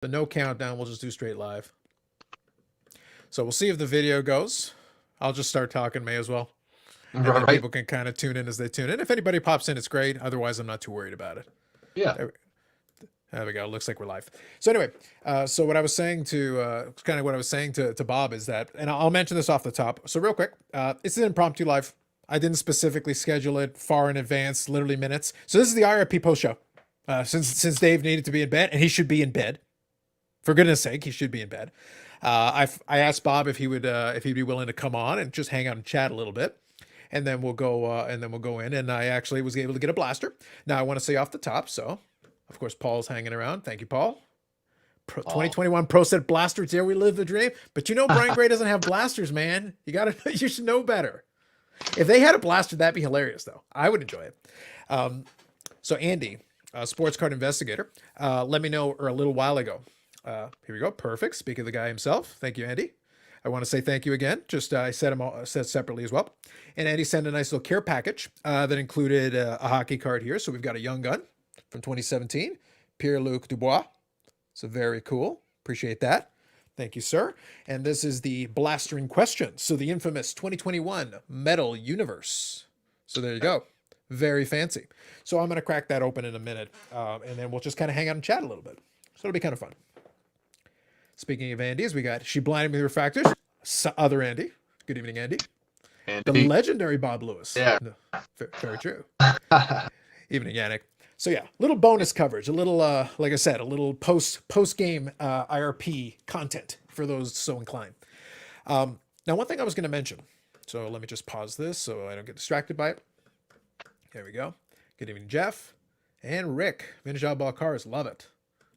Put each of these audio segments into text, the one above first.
The no countdown, we'll just do straight live. So we'll see if the video goes. I'll just start talking, may as well. And then people can kind of tune in as they tune in. If anybody pops in, it's great. Otherwise, I'm not too worried about it. Yeah. There we go. Looks like we're live. So anyway, so what I was saying to, kind of what I was saying to Bob is that, and I'll mention this off the top. So real quick, it's an impromptu live. I didn't specifically schedule it far in advance, literally minutes. So this is the IRP post show. Since Dave needed to be in bed, and he should be in bed. For goodness sake, he should be in bed. I asked Bob if he'd be willing to come on and just hang out and chat a little bit, and then we'll go in. And I actually was able to get a blaster. Now I want to say off the top, so of course Paul's hanging around. Thank you, Paul. 2021 Pro Set Blaster. Dare we live the dream? But you know Brian Gray doesn't have blasters, man. You should know better. If they had a blaster, that'd be hilarious, though. I would enjoy it. So Andy, sports card investigator, let me know a little while ago. Here we go. Perfect. Speaking of the guy himself. Thank you, Andy. I want to say thank you again. Just I said separately as well. And Andy sent a nice little care package that included a hockey card here. So we've got a young gun from 2017, Pierre-Luc Dubois. So very cool. Appreciate that. Thank you, sir. And this is the blaster in question. So the infamous 2021 Metal Universe. So there you go. Very fancy. So I'm going to crack that open in a minute. And then we'll just kind of hang out and chat a little bit. So it'll be kind of fun. Speaking of Andy's, we got She Blinded Me with Refractors. Other Andy. Good evening, Andy. The legendary Bob Lewis. Yeah. Very true. Evening, Yannick. So yeah, little bonus coverage, a little, like I said, a little post-game IRP content for those so inclined. Now, one thing I was going to mention, so let me just pause this so I don't get distracted by it. There we go. Good evening, Jeff. And Rick. Vintage Outlaw Cars, love it.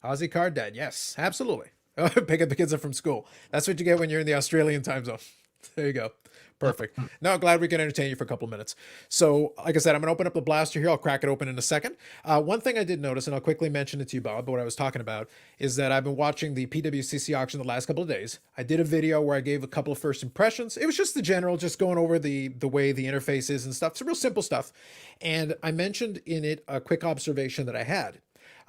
Aussie Card Dad, yes, absolutely. Pick up the kids up from school. That's what you get when you're in the Australian time zone. There you go. Perfect. No, glad we can entertain you for a couple of minutes. So, like I said, I'm going to open up the blaster here. I'll crack it open in a second. One thing I did notice, and I'll quickly mention it to you, Bob, but what I was talking about is that I've been watching the PWCC auction the last couple of days. I did a video where I gave a couple of first impressions. It was just the general, just going over the way the interface is and stuff. It's real simple stuff. And I mentioned in it a quick observation that I had.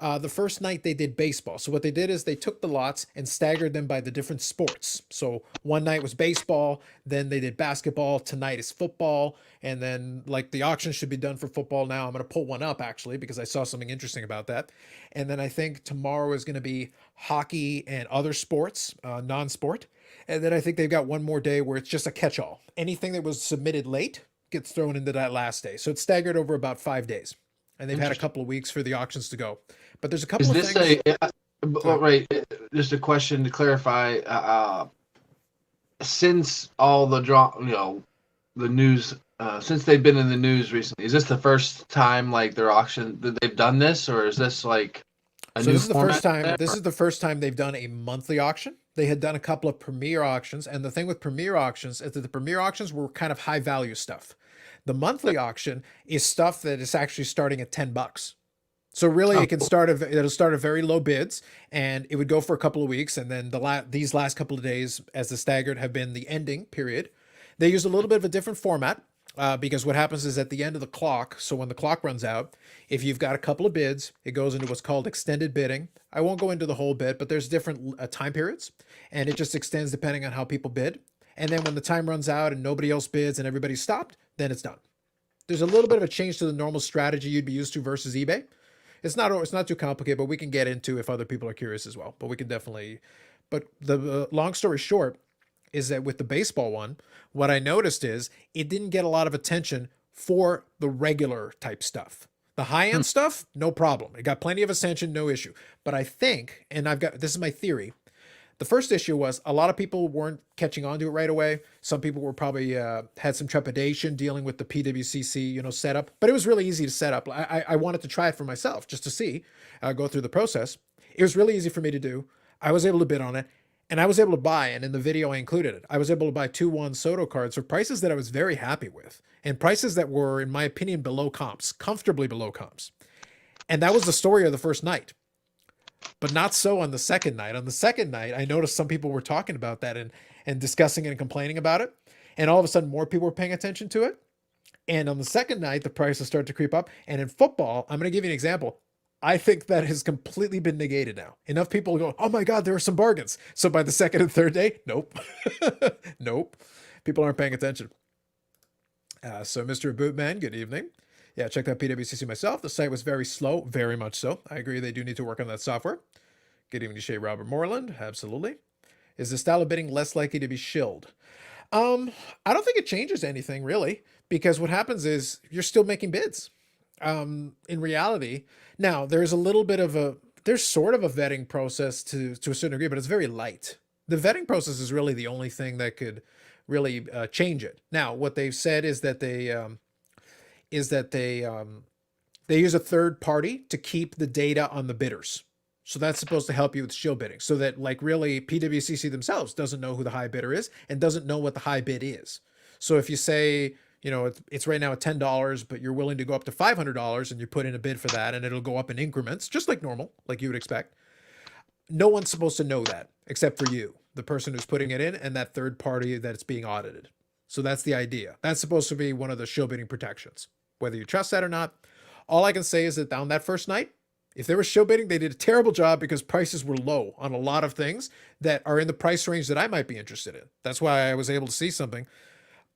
The first night they did baseball. So what they did is they took the lots and staggered them by the different sports. So one night was baseball, then they did basketball, tonight is football, and then like the auction should be done for football now. I'm going to pull one up actually because I saw something interesting about that. And then I think tomorrow is going to be hockey and other sports, non-sport. And then I think they've got one more day where it's just a catch-all. Anything that was submitted late gets thrown into that last day. So it's staggered over about 5 days. And they've had a couple of weeks for the auctions to go. But there's a couple of things. Right, just a question to clarify. Since all the the news, since they've been in the news recently, is this the first time like their auction that they've done this, or is this like a new this is the format first time? This is the first time they've done a monthly auction. They had done a couple of premier auctions, and the thing with premier auctions is that the premier auctions were kind of high value stuff. The monthly auction is stuff that is actually starting at $10. So really, it can it'll start at very low bids, and it would go for a couple of weeks, and then these last couple of days, as the staggered, have been the ending period. They use a little bit of a different format because what happens is at the end of the clock. So when the clock runs out, if you've got a couple of bids, it goes into what's called extended bidding. I won't go into the whole bid, but there's different time periods, and it just extends depending on how people bid. And then when the time runs out and nobody else bids and everybody's stopped, then it's done. There's a little bit of a change to the normal strategy you'd be used to versus eBay. It's not too complicated, but we can get into if other people are curious as well. But we can definitely. But the long story short is that with the baseball one, what I noticed is it didn't get a lot of attention for the regular type stuff. The high-end stuff, no problem. It got plenty of attention, no issue. But I think, and this is my theory, the first issue was a lot of people weren't catching on to it right away. Some people were probably had some trepidation dealing with the PWCC, setup. But it was really easy to set up. I wanted to try it for myself just to see, go through the process. It was really easy for me to do. I was able to bid on it, and I was able to buy. And in the video, I included it. I was able to buy 2-1 Soto cards for prices that I was very happy with, and prices that were, in my opinion, below comps, comfortably below comps. And that was the story of the first night. But not so on the second night. On the second night, I noticed some people were talking about that and discussing it and complaining about it. And all of a sudden, more people were paying attention to it. And on the second night, the prices started to creep up. And in football, I'm going to give you an example. I think that has completely been negated now. Enough people go, oh my God, there are some bargains. So by the second and third day, nope. Nope. People aren't paying attention. So Mr. Bootman, good evening. Yeah, checked out PWCC myself. The site was very slow, very much so. I agree they do need to work on that software. Good evening to Shay Robert Moreland. Absolutely. Is the style of bidding less likely to be shilled? I don't think it changes anything really, because what happens is you're still making bids. In reality, now there's a little bit of there's sort of a vetting process to a certain degree, but it's very light. The vetting process is really the only thing that could really change it. Now, what they've said is that they use a third party to keep the data on the bidders. So that's supposed to help you with shield bidding, so that like really PWCC themselves doesn't know who the high bidder is and doesn't know what the high bid is. So if you say, you know, it's right now at $10, but you're willing to go up to $500 and you put in a bid for that and it'll go up in increments, just like normal, like you would expect. No one's supposed to know that except for you, the person who's putting it in, and that third party that it's being audited. So that's the idea. That's supposed to be one of the shield bidding protections, whether you trust that or not. All I can say is that on that first night, if there was show bidding, they did a terrible job because prices were low on a lot of things that are in the price range that I might be interested in. That's why I was able to see something.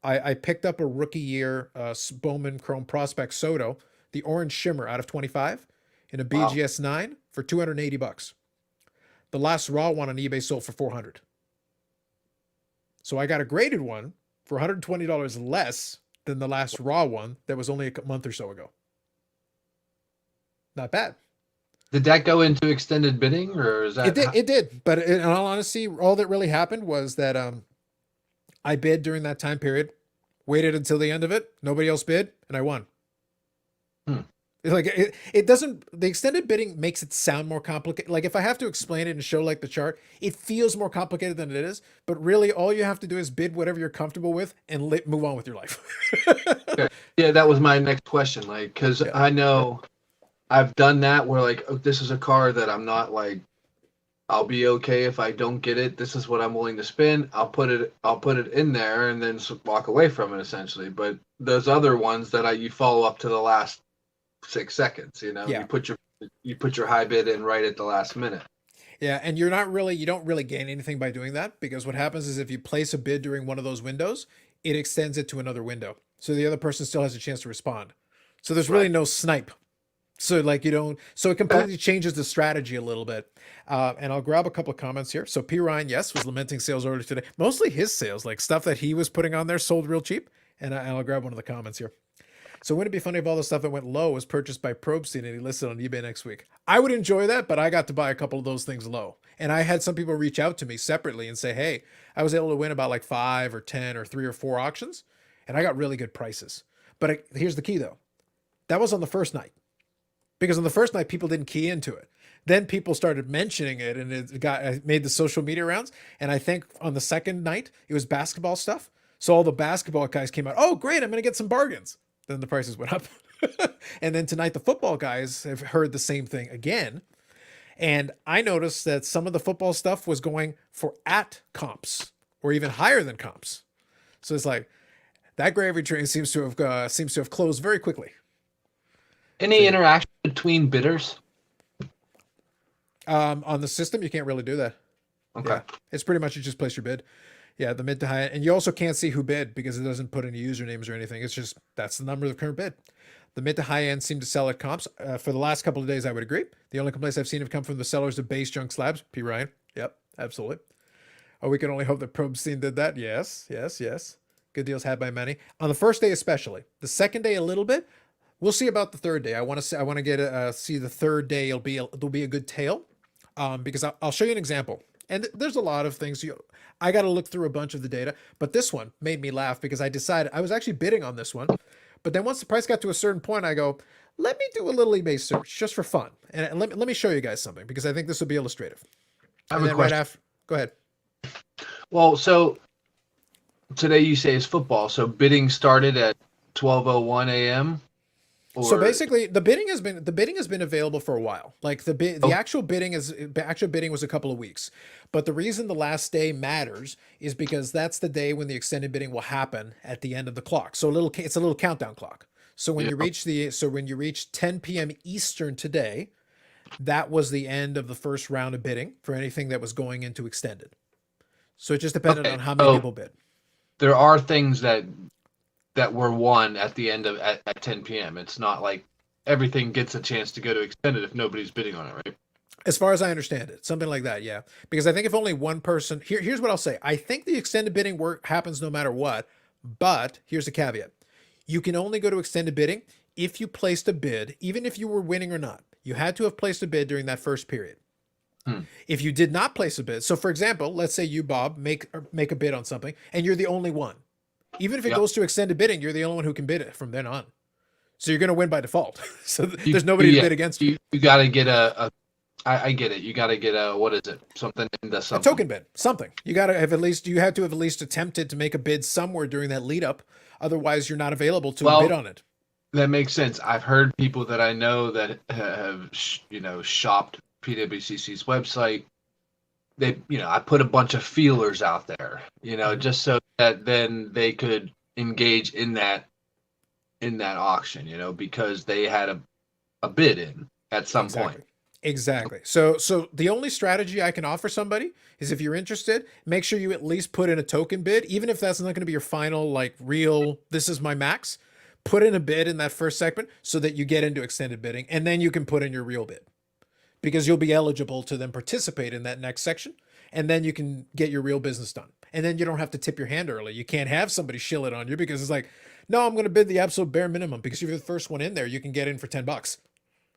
I picked up a rookie year Bowman Chrome Prospect Soto, the orange shimmer out of 25 in a BGS 9 for $280. The last raw one on eBay sold for $400. So I got a graded one for $120 less than the last raw one that was only a month or so ago. Not bad. Did that go into extended bidding, or is that? It did. But in all honesty, all that really happened was that I bid during that time period, waited until the end of it, nobody else bid, and I won. Like it doesn't, the extended bidding makes it sound more complicated. Like if I have to explain it and show like the chart, it feels more complicated than it is. But really, all you have to do is bid whatever you're comfortable with and move on with your life. Okay. Yeah, that was my next question. Like, because I know I've done that where like, oh, this is a car that I'm not like, I'll be okay if I don't get it. This is what I'm willing to spend. I'll put it in there and then walk away from it essentially. But those other ones that you follow up to the last 6 seconds, you know, you put your high bid in right at the last minute. Yeah, and you don't really gain anything by doing that, because what happens is if you place a bid during one of those windows, it extends it to another window. So the other person still has a chance to respond. So there's really no snipe. So like so it completely changes the strategy a little bit. And I'll grab a couple of comments here. So P. Ryan, yes, was lamenting sales orders today. Mostly his sales, like stuff that he was putting on there sold real cheap. And I'll grab one of the comments here. So wouldn't it be funny if all the stuff that went low was purchased by Probstein and he listed on eBay next week? I would enjoy that, but I got to buy a couple of those things low. And I had some people reach out to me separately and say, hey, I was able to win about like 5 or 10 or 3 or 4 auctions, and I got really good prices. But here's the key though. That was on the first night. Because on the first night, people didn't key into it. Then people started mentioning it, and it made the social media rounds. And I think on the second night, it was basketball stuff. So all the basketball guys came out, oh, great, I'm going to get some bargains. Then the prices went up. And then tonight, the football guys have heard the same thing again. And I noticed that some of the football stuff was going for at comps or even higher than comps. So it's like that gravy train seems to have closed very quickly. Any interaction between bidders? On the system, you can't really do that. Okay. Yeah. It's pretty much you just place your bid. Yeah, the mid to high end. And you also can't see who bid because it doesn't put any usernames or anything. It's just, that's the number of the current bid. The mid to high end seem to sell at comps. For the last couple of days, I would agree. The only complaints I've seen have come from the sellers of base junk slabs. P. Ryan. Yep, absolutely. Oh, we can only hope that Probstein did that. Yes. Good deals had by many. On the first day especially. The second day a little bit. We'll see about the third day. I want to get see the third day. There'll be a good tale, because I'll show you an example. And there's a lot of things. I got to look through a bunch of the data, but this one made me laugh because I decided I was actually bidding on this one, but then once the price got to a certain point, I go, let me do a little eBay search just for fun, and let me show you guys something because I think this will be illustrative. I have a question. Go ahead. Well, so today you say is football. So bidding started at 12:01 a.m. So basically, the bidding has been available for a while. Like the actual bidding was a couple of weeks, but the reason the last day matters is because that's the day when the extended bidding will happen at the end of the clock. So it's a little countdown clock. So when you reach 10 p.m. Eastern today, that was the end of the first round of bidding for anything that was going into extended. So it just depended on how many people bid. There are things that were won at the end of at 10 p.m. It's not like everything gets a chance to go to extended if nobody's bidding on it, right? As far as I understand it, something like that, yeah. Because I think if only one person, here's what I'll say. I think the extended bidding work happens no matter what, but here's the caveat. You can only go to extended bidding if you placed a bid, even if you were winning or not. You had to have placed a bid during that first period. If you did not place a bid, so for example, let's say you, Bob, make a bid on something and you're the only one. Even if it goes to extended bidding, you're the only one who can bid it from then on. So you're going to win by default. So there's nobody to bid against you. You got to get I get it. You got to get what is it? Something into something. A token bid, something. You got to have you had to have at least attempted to make a bid somewhere during that lead up. Otherwise, you're not available to bid on it. That makes sense. I've heard people that I know that have, shopped PWCC's website. I put a bunch of feelers out there, just so that then they could engage in that auction, because they had a bid in at some point. Exactly. So the only strategy I can offer somebody is if you're interested, make sure you at least put in a token bid, even if that's not going to be your final, real, this is my max, put in a bid in that first segment so that you get into extended bidding, and then you can put in your real bid because you'll be eligible to then participate in that next section, and then you can get your real business done. And then you don't have to tip your hand early. You can't have somebody shill it on you because it's like, no, I'm going to bid the absolute bare minimum, because if you're the first one in there, you can get in for $10.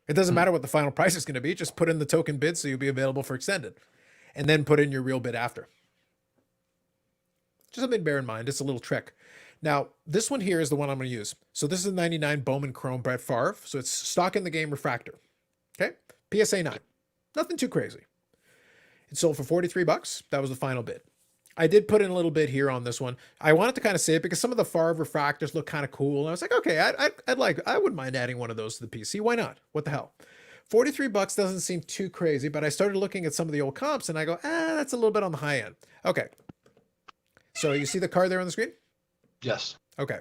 It doesn't matter what the final price is going to be. Just put in the token bid so you'll be available for extended, and then put in your real bid after. Just something to bear in mind. It's a little trick. Now, this one here is the one I'm going to use. So this is a 99 Bowman Chrome Brett Favre. So it's stock in the game refractor. Okay. PSA 9. Nothing too crazy. It sold for $43. That was the final bid. I did put in a little bit here on this one. I wanted to kind of say it because some of the Favre refractors look kind of cool. And I was like, okay, I wouldn't mind adding one of those to the PC. Why not? What the hell? $43 doesn't seem too crazy, but I started looking at some of the old comps and I go, that's a little bit on the high end. Okay. So you see the card there on the screen? Yes. Okay.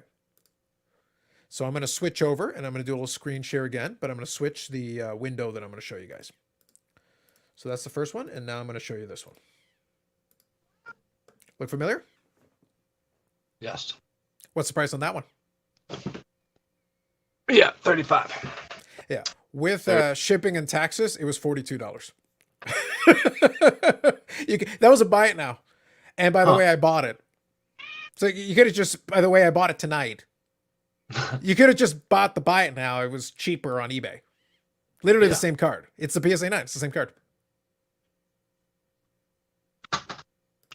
So I'm going to switch over and I'm going to do a little screen share again, but I'm going to switch the window that I'm going to show you guys. So that's the first one. And now I'm going to show you this one. Look familiar? Yes. What's the price on that one? Yeah, $35. Yeah. With shipping and taxes, it was $42. That was a buy it now. And by the way, I bought it. So you could have just, by the way, I bought it tonight. You could have just bought the buy it now. It was cheaper on eBay. Literally the same card. It's the PSA 9. It's the same card.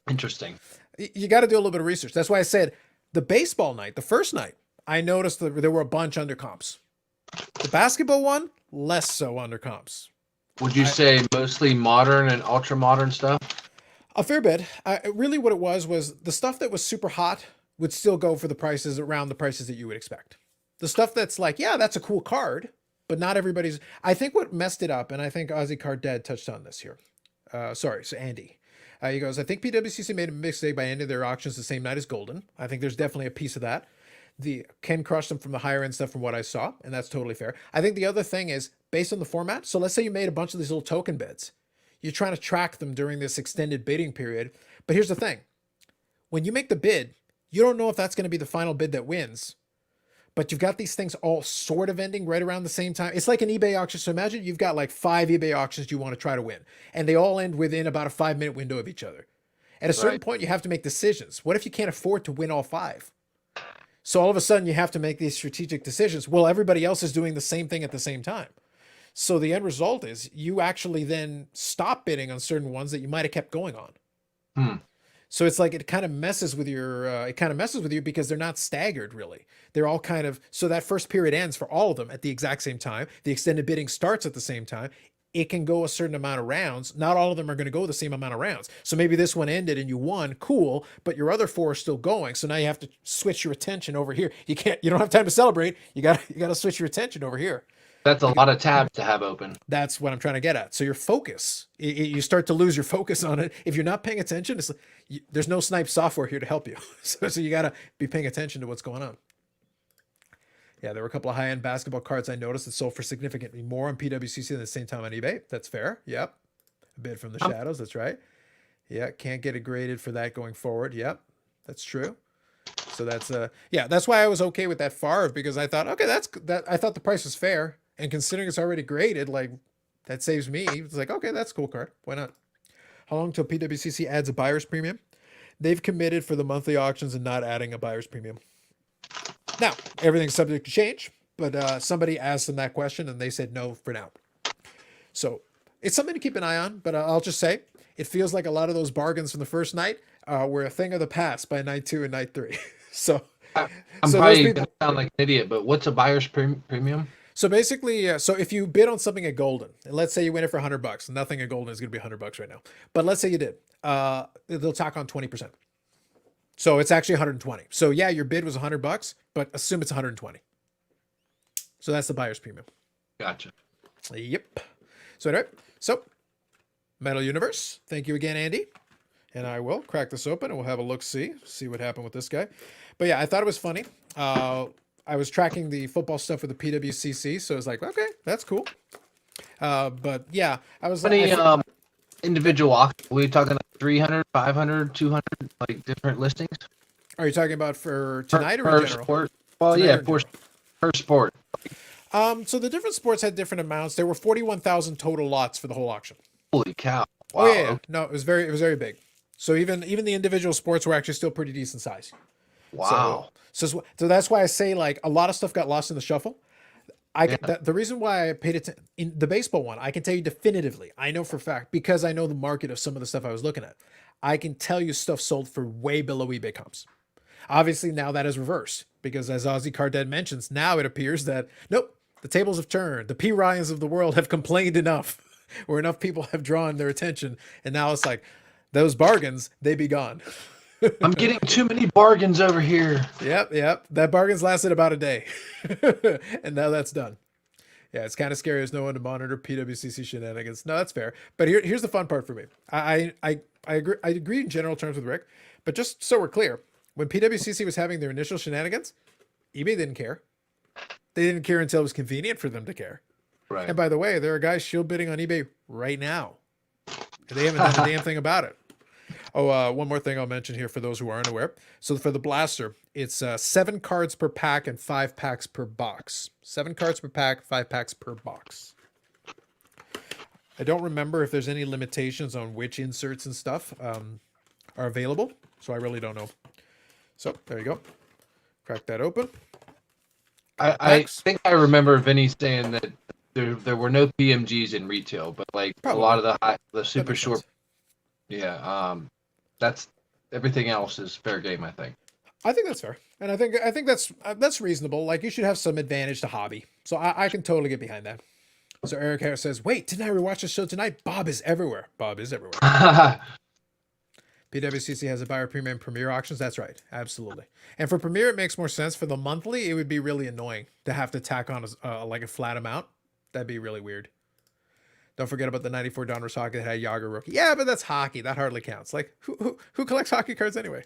Interesting. You got to do a little bit of research. That's why I said the baseball night, the first night, I noticed that there were a bunch under comps. The basketball one, less so under comps. Would you say mostly modern and ultra modern stuff? A fair bit. Really what it was the stuff that was super hot would still go for the prices around the prices that you would expect. The stuff that's like, yeah, that's a cool card, but not everybody's. I think what messed it up, and I think Ozzy Card Dad touched on this here. So Andy. He goes, I think PWCC made a mistake by ending their auctions the same night as Golden. I think there's definitely a piece of that. Ken crushed them from the higher end stuff from what I saw, and that's totally fair. I think the other thing is, based on the format, so let's say you made a bunch of these little token bids. You're trying to track them during this extended bidding period. But here's the thing. When you make the bid, you don't know if that's going to be the final bid that wins. But you've got these things all sort of ending right around the same time. It's like an eBay auction. So imagine you've got like 5 eBay auctions you want to try to win. And they all end within about a 5-minute window of each other. At a certain point, you have to make decisions. What if you can't afford to win all 5? So all of a sudden, you have to make these strategic decisions. Well, everybody else is doing the same thing at the same time. So the end result is you actually then stop bidding on certain ones that you might have kept going on. So it's like it kind of messes with you because they're not staggered really. They're all kind of, so that first period ends for all of them at the exact same time. The extended bidding starts at the same time. It can go a certain amount of rounds. Not all of them are going to go the same amount of rounds. So maybe this one ended and you won, cool, but your other 4 are still going. So now you have to switch your attention over here. You don't have time to celebrate. You got to switch your attention over here. That's a lot of tabs to have open. That's what I'm trying to get at. So your focus, you start to lose your focus on it. If you're not paying attention, there's no snipe software here to help you. So you got to be paying attention to what's going on. Yeah, there were a couple of high-end basketball cards I noticed that sold for significantly more on PWCC at the same time on eBay. That's fair. Yep. A bid from the Um, shadows. That's right. Yeah, can't get it graded for that going forward. Yep, that's true. So that's yeah, that's why I was okay with that Favre because I thought, okay, that's that. I thought the price was fair, and considering it's already graded, like that saves me. It's like, okay, that's a cool card. Why not? How long till PWCC adds a buyer's premium? They've committed for the monthly auctions and not adding a buyer's premium. Now, everything's subject to change, but somebody asked them that question and they said no for now. So it's something to keep an eye on, but I'll just say it feels like a lot of those bargains from the first night were a thing of the past by night 2 and night 3. So, I'm so those probably people, gonna sound like an idiot, but what's a buyer's premium? so basically, so if you bid on something at Golden, and let's say you win it for $100, nothing at Golden is going to be $100 right now, but let's say you did, they'll tack on 20%. So it's actually 120. So yeah, your bid was $100, but assume it's 120. So that's the buyer's premium. Gotcha. Yep. So anyway, so Metal Universe. Thank you again, Andy. And I will crack this open and we'll have a look, see what happened with this guy. But yeah, I thought it was funny. I was tracking the football stuff with the PWCC, so I was like, okay, that's cool. But yeah, I was How many individual auctions? Are we talking like 300, 500, 200, like different listings? Are you talking about for tonight or per in general? sport? Well, Tonight yeah, or in general? per sport. So the different sports had different amounts. There were 41,000 total lots for the whole auction. Holy cow! Wow. Oh yeah. No, it was very big. So even the individual sports were actually still pretty decent size. Wow. So that's why I say like a lot of stuff got lost in the shuffle. The reason why I paid attention in the baseball one, I can tell you definitively. I know for a fact because I know the market of some of the stuff I was looking at. I can tell you stuff sold for way below eBay comps. Obviously now that is reversed because as Ozzy Carded mentions, now it appears that nope, the tables have turned. The P. Ryans of the world have complained enough, or enough people have drawn their attention, and now it's like those bargains they be gone. I'm getting too many bargains over here. Yep. That bargain's lasted about a day. And now that's done. Yeah, it's kind of scary. There's no one to monitor PWCC shenanigans. No, that's fair. But here's the fun part for me. I agree in general terms with Rick, but just so we're clear, when PWCC was having their initial shenanigans, eBay didn't care. They didn't care until it was convenient for them to care. Right. And by the way, there are guys shield bidding on eBay right now. And they haven't done a damn thing about it. Oh, one more thing I'll mention here for those who aren't aware. So for the blaster, it's 7 cards per pack and 5 packs per box. 7 cards per pack, 5 packs per box. I don't remember if there's any limitations on which inserts and stuff are available, so I really don't know. So there you go. Crack that open. I think I remember Vinny saying that there were no PMGs in retail, but like Probably. a lot of the super makes short. sense. Yeah. That's everything else is fair game, I think. I think that's fair, and I think that's reasonable. Like you should have some advantage to hobby, so I can totally get behind that. So Eric Harris says, "Wait, didn't I rewatch the show tonight? Bob is everywhere. Bob is everywhere." PWCC has a buyer premium premiere auctions. That's right, absolutely. And for premiere, it makes more sense. For the monthly, it would be really annoying to have to tack on like a flat amount. That'd be really weird. Don't forget about the 94 Donruss hockey that had Yager rookie. Yeah, but that's hockey. That hardly counts. Like, who collects hockey cards anyway?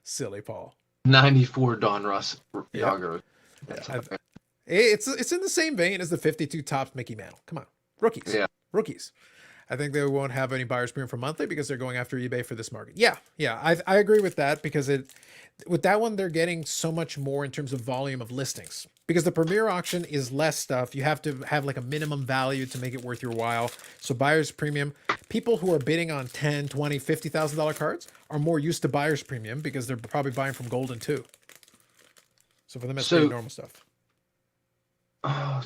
Silly Paul. 94 Donruss Yager. Yeah, it's in the same vein as the 52 Topps Mickey Mantle. Come on. Rookies. Yeah. Rookies. I think they won't have any buyer's premium for monthly because they're going after eBay for this market. Yeah. I agree with that because with that one, they're getting so much more in terms of volume of listings. Because the premier auction is less stuff. You have to have like a minimum value to make it worth your while. So buyer's premium, people who are bidding on $10, $20, $50,000 cards are more used to buyer's premium because they're probably buying from Golden too. So for them, it's pretty normal stuff. Oh,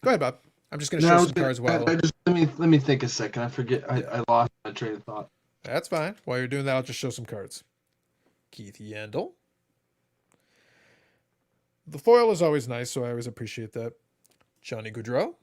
go ahead, Bob. I'm just going to show some cards while. Let me think a second. I forget. I lost my train of thought. That's fine. While you're doing that, I'll just show some cards. Keith Yandel. The foil is always nice, so I always appreciate that. Johnny Gaudreau.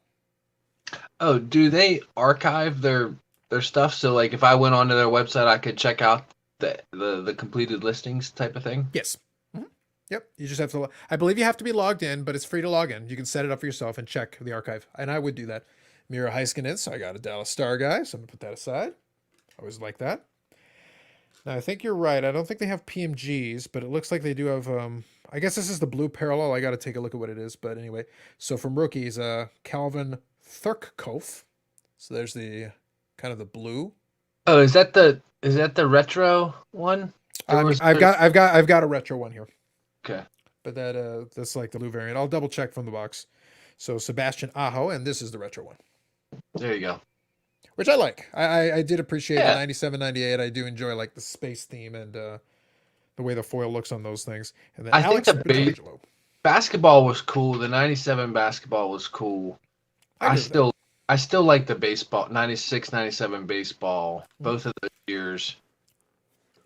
Oh, do they archive their stuff? So, like, if I went onto their website, I could check out the completed listings type of thing? Yes. Mm-hmm. Yep. You just have to, I believe you have to be logged in, but it's free to log in. You can set it up for yourself and check the archive. And I would do that. Mira Heiskin is, so I got a Dallas Star guy, so I'm going to put that aside. Always like that. Now, I think you're right. I don't think they have PMGs, but it looks like they do have. I guess this is the blue parallel. I got to take a look at what it is. But anyway, so from rookies, Calvin Thurkkoff. So there's the kind of the blue. Oh, is that the retro one? I mean, I've got a retro one here, Okay. but that's like the blue variant. I'll double check from the box. So Sebastian Aho, and this is the retro one, There you go. which I like. I did appreciate Yeah. the 97, 98. I do enjoy like the space theme and the way the foil looks on those things. And then I think Alex the base- Petrangelo. Basketball was cool. The 97 basketball was cool. I agree with that. I still like the baseball 96, 97 baseball. Both of those years.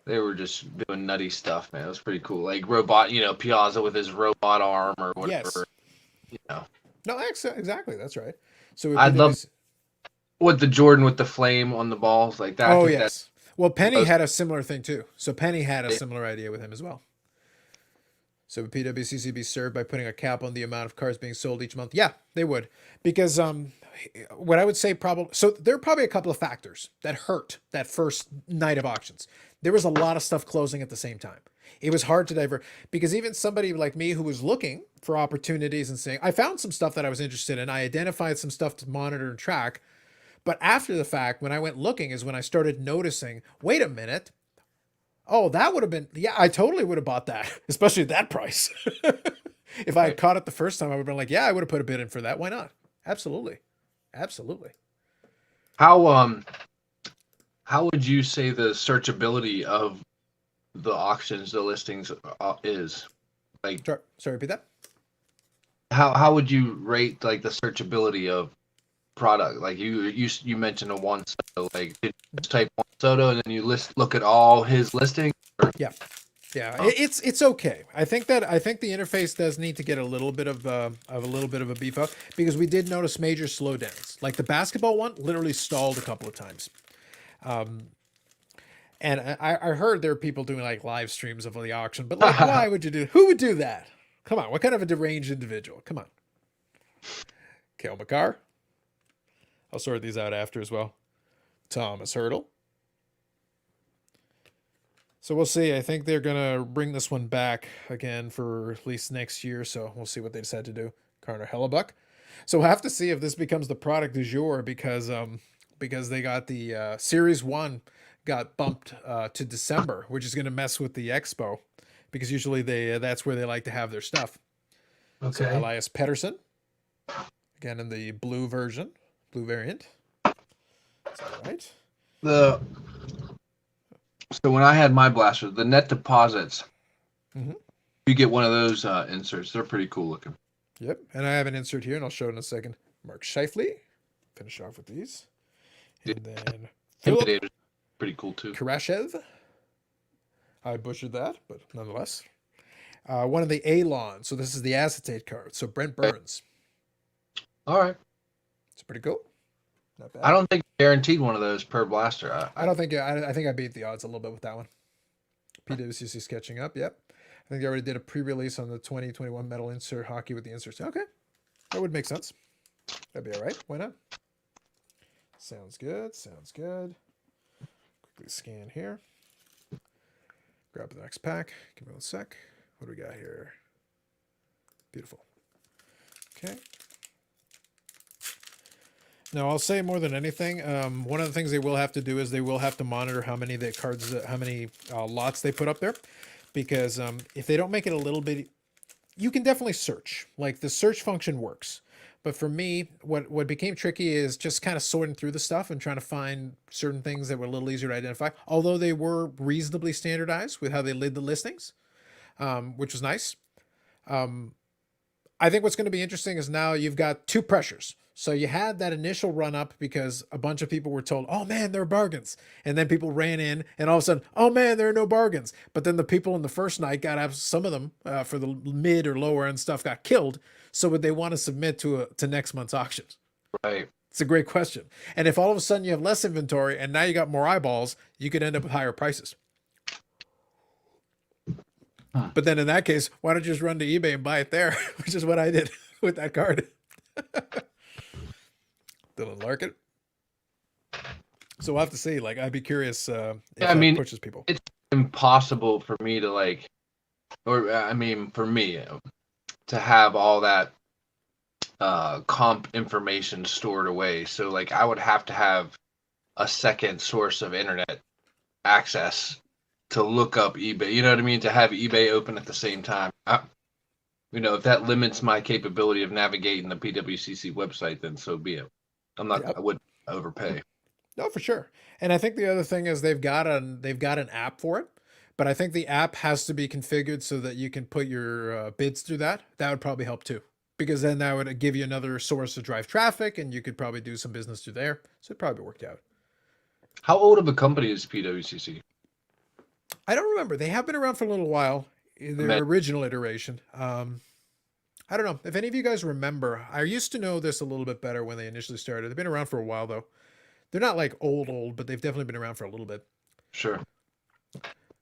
They were just doing nutty stuff, man. It was pretty cool. Like robot, Piazza with his robot arm or whatever. Yes. You know. No, exactly. That's right. So I love with the Jordan with the flame on the balls like that. I Oh think yes. Well, Penny Those- had a similar thing too. So Penny had a Yeah. similar idea with him as well. So would PWCC be served by putting a cap on the amount of cars being sold each month? Yeah, they would. Because what I would say probably, so there are probably a couple of factors that hurt that first night of auctions. There was a lot of stuff closing at the same time. It was hard to divert because even somebody like me who was looking for opportunities and saying, I found some stuff that I was interested in. I identified some stuff to monitor and track. But after the fact, when I went looking is when I started noticing, wait a minute. Oh, that would have been, yeah, I totally would have bought that, especially at that price. If I had caught it the first time, I would have been like, yeah, I would have put a bid in for that. Why not? Absolutely. Absolutely. How would you say the searchability of the auctions, the listings is? Like Sorry, repeat that. how would you rate like the searchability of product? Like you mentioned a one soda, like did you just type one soda and then you look at all his listings? Yeah. It's okay. I think the interface does need to get a little bit of a beef up because we did notice major slowdowns. Like the basketball one literally stalled a couple of times. And I heard there are people doing like live streams of the auction, but like, why would you do? Who would do that? Come on, what kind of a deranged individual? Come on. Kale McCarr. I'll sort these out after as well. Thomas Hurdle. So we'll see. I think they're gonna bring this one back again for at least next year. So we'll see what they decide to do. Carter Hellebuck. So we'll have to see if this becomes the product du jour because they got the Series 1 got bumped to December, which is going to mess with the expo because usually that's where they like to have their stuff. Okay. So Elias Pettersson, again in the blue variant. Is that right? So when I had my blaster, the net deposits, Mhm. you get one of those inserts. They're pretty cool looking. Yep. And I have an insert here, and I'll show it in a second. Mark Scheifele. Finish off with these. And then Philip Intimidator, pretty cool too. Karashev. I butchered that, but nonetheless. One of the Alon. So this is the acetate card. So Brent Burns. All right. It's pretty cool. Not bad. I don't think guaranteed one of those per blaster. I don't think I think I beat the odds a little bit with that one. PWCC sketching up. Yep. I think they already did a pre-release on the 2021 metal insert hockey with the inserts. Okay. That would make sense. That'd be all right. Why not? Sounds good. Sounds good. Quickly scan here. Grab the next pack. Give me 1 sec. What do we got here? Beautiful. Okay. Now I'll say more than anything. One of the things they will have to do is they will have to monitor how many lots they put up there, because if they don't make it a little bit, you can definitely search. Like the search function works, but for me, what became tricky is just kind of sorting through the stuff and trying to find certain things that were a little easier to identify. Although they were reasonably standardized with how they lid the listings, which was nice. I think what's going to be interesting is now you've got two pressures. So you had that initial run up because a bunch of people were told, oh man, there are bargains. And then people ran in and all of a sudden, oh man, there are no bargains. But then the people in the first night got up, some of them for the mid or lower end stuff got killed. So would they want to submit to next month's auctions? Right. It's a great question. And if all of a sudden you have less inventory and now you got more eyeballs, you could end up with higher prices. Huh. But then in that case, why don't you just run to eBay and buy it there, which is what I did with that card. Dylan Larkin. So we'll have to see. Like, I'd be curious if Yeah, I that mean, pushes people. it's impossible for me to like, or I mean, for me to have all that comp information stored away. So like, I would have to have a second source of internet access to look up eBay. You know what I mean? To have eBay open at the same time. If that limits my capability of navigating the PWCC website, then so be it. I Yep. wouldn't overpay. No, for sure. And I think the other thing is they've got an app for it, but I think the app has to be configured so that you can put your bids through that. That would probably help too, because then that would give you another source to drive traffic, and you could probably do some business through there. So it probably worked out. How old of a company is PWCC? I don't remember. They have been around for a little while in their Man, original iteration. I don't know if any of you guys remember. I used to know this a little bit better when they initially started. They've been around for a while though. They're not like old, but they've definitely been around for a little bit. sure.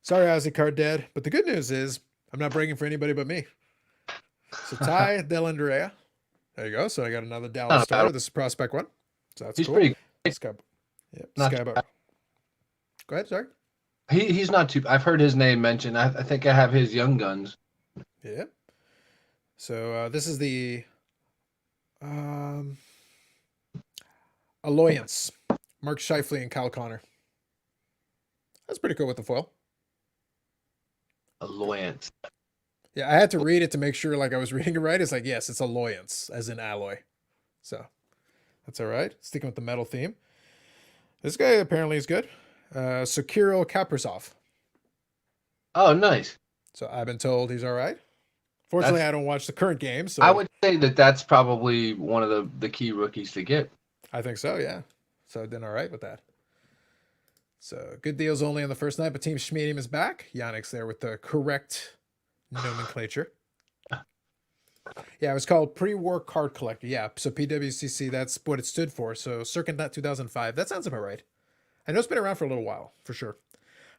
Sorry, Ozzy Card Dad, but the good news is I'm not breaking for anybody but me. So Ty Del Andrea, there you go. So I got another Dallas Not starter. bad. This is prospect one, so that's He's cool. pretty. Sky, yep, Not Skybo. too Go ahead, sorry. he's not too. I've heard his name mentioned. I think I have his Young Guns. Yeah. So this is the um, Alloyance, Mark Scheifele and Kyle Connor. That's pretty cool with the foil. Alliance. Yeah, I had to read it to make sure like I was reading it right. It's like, yes, it's alloyance, as in alloy. So that's all right. Sticking with the metal theme. This guy apparently is good. Sekiro Kaprizov. Oh, nice. So I've been told he's all right. Fortunately, That's, I don't watch the current game, so I would say that's probably one of the key rookies to get. I think so, yeah. So I did all right with that. So good deals only on the first night, but Team Schmedium is back. Yannick's there with the correct nomenclature. Yeah, it was called Pre-War Card Collector. Yeah, so PWCC, that's what it stood for. So circa 2005. That sounds about right. I know it's been around for a little while, for sure.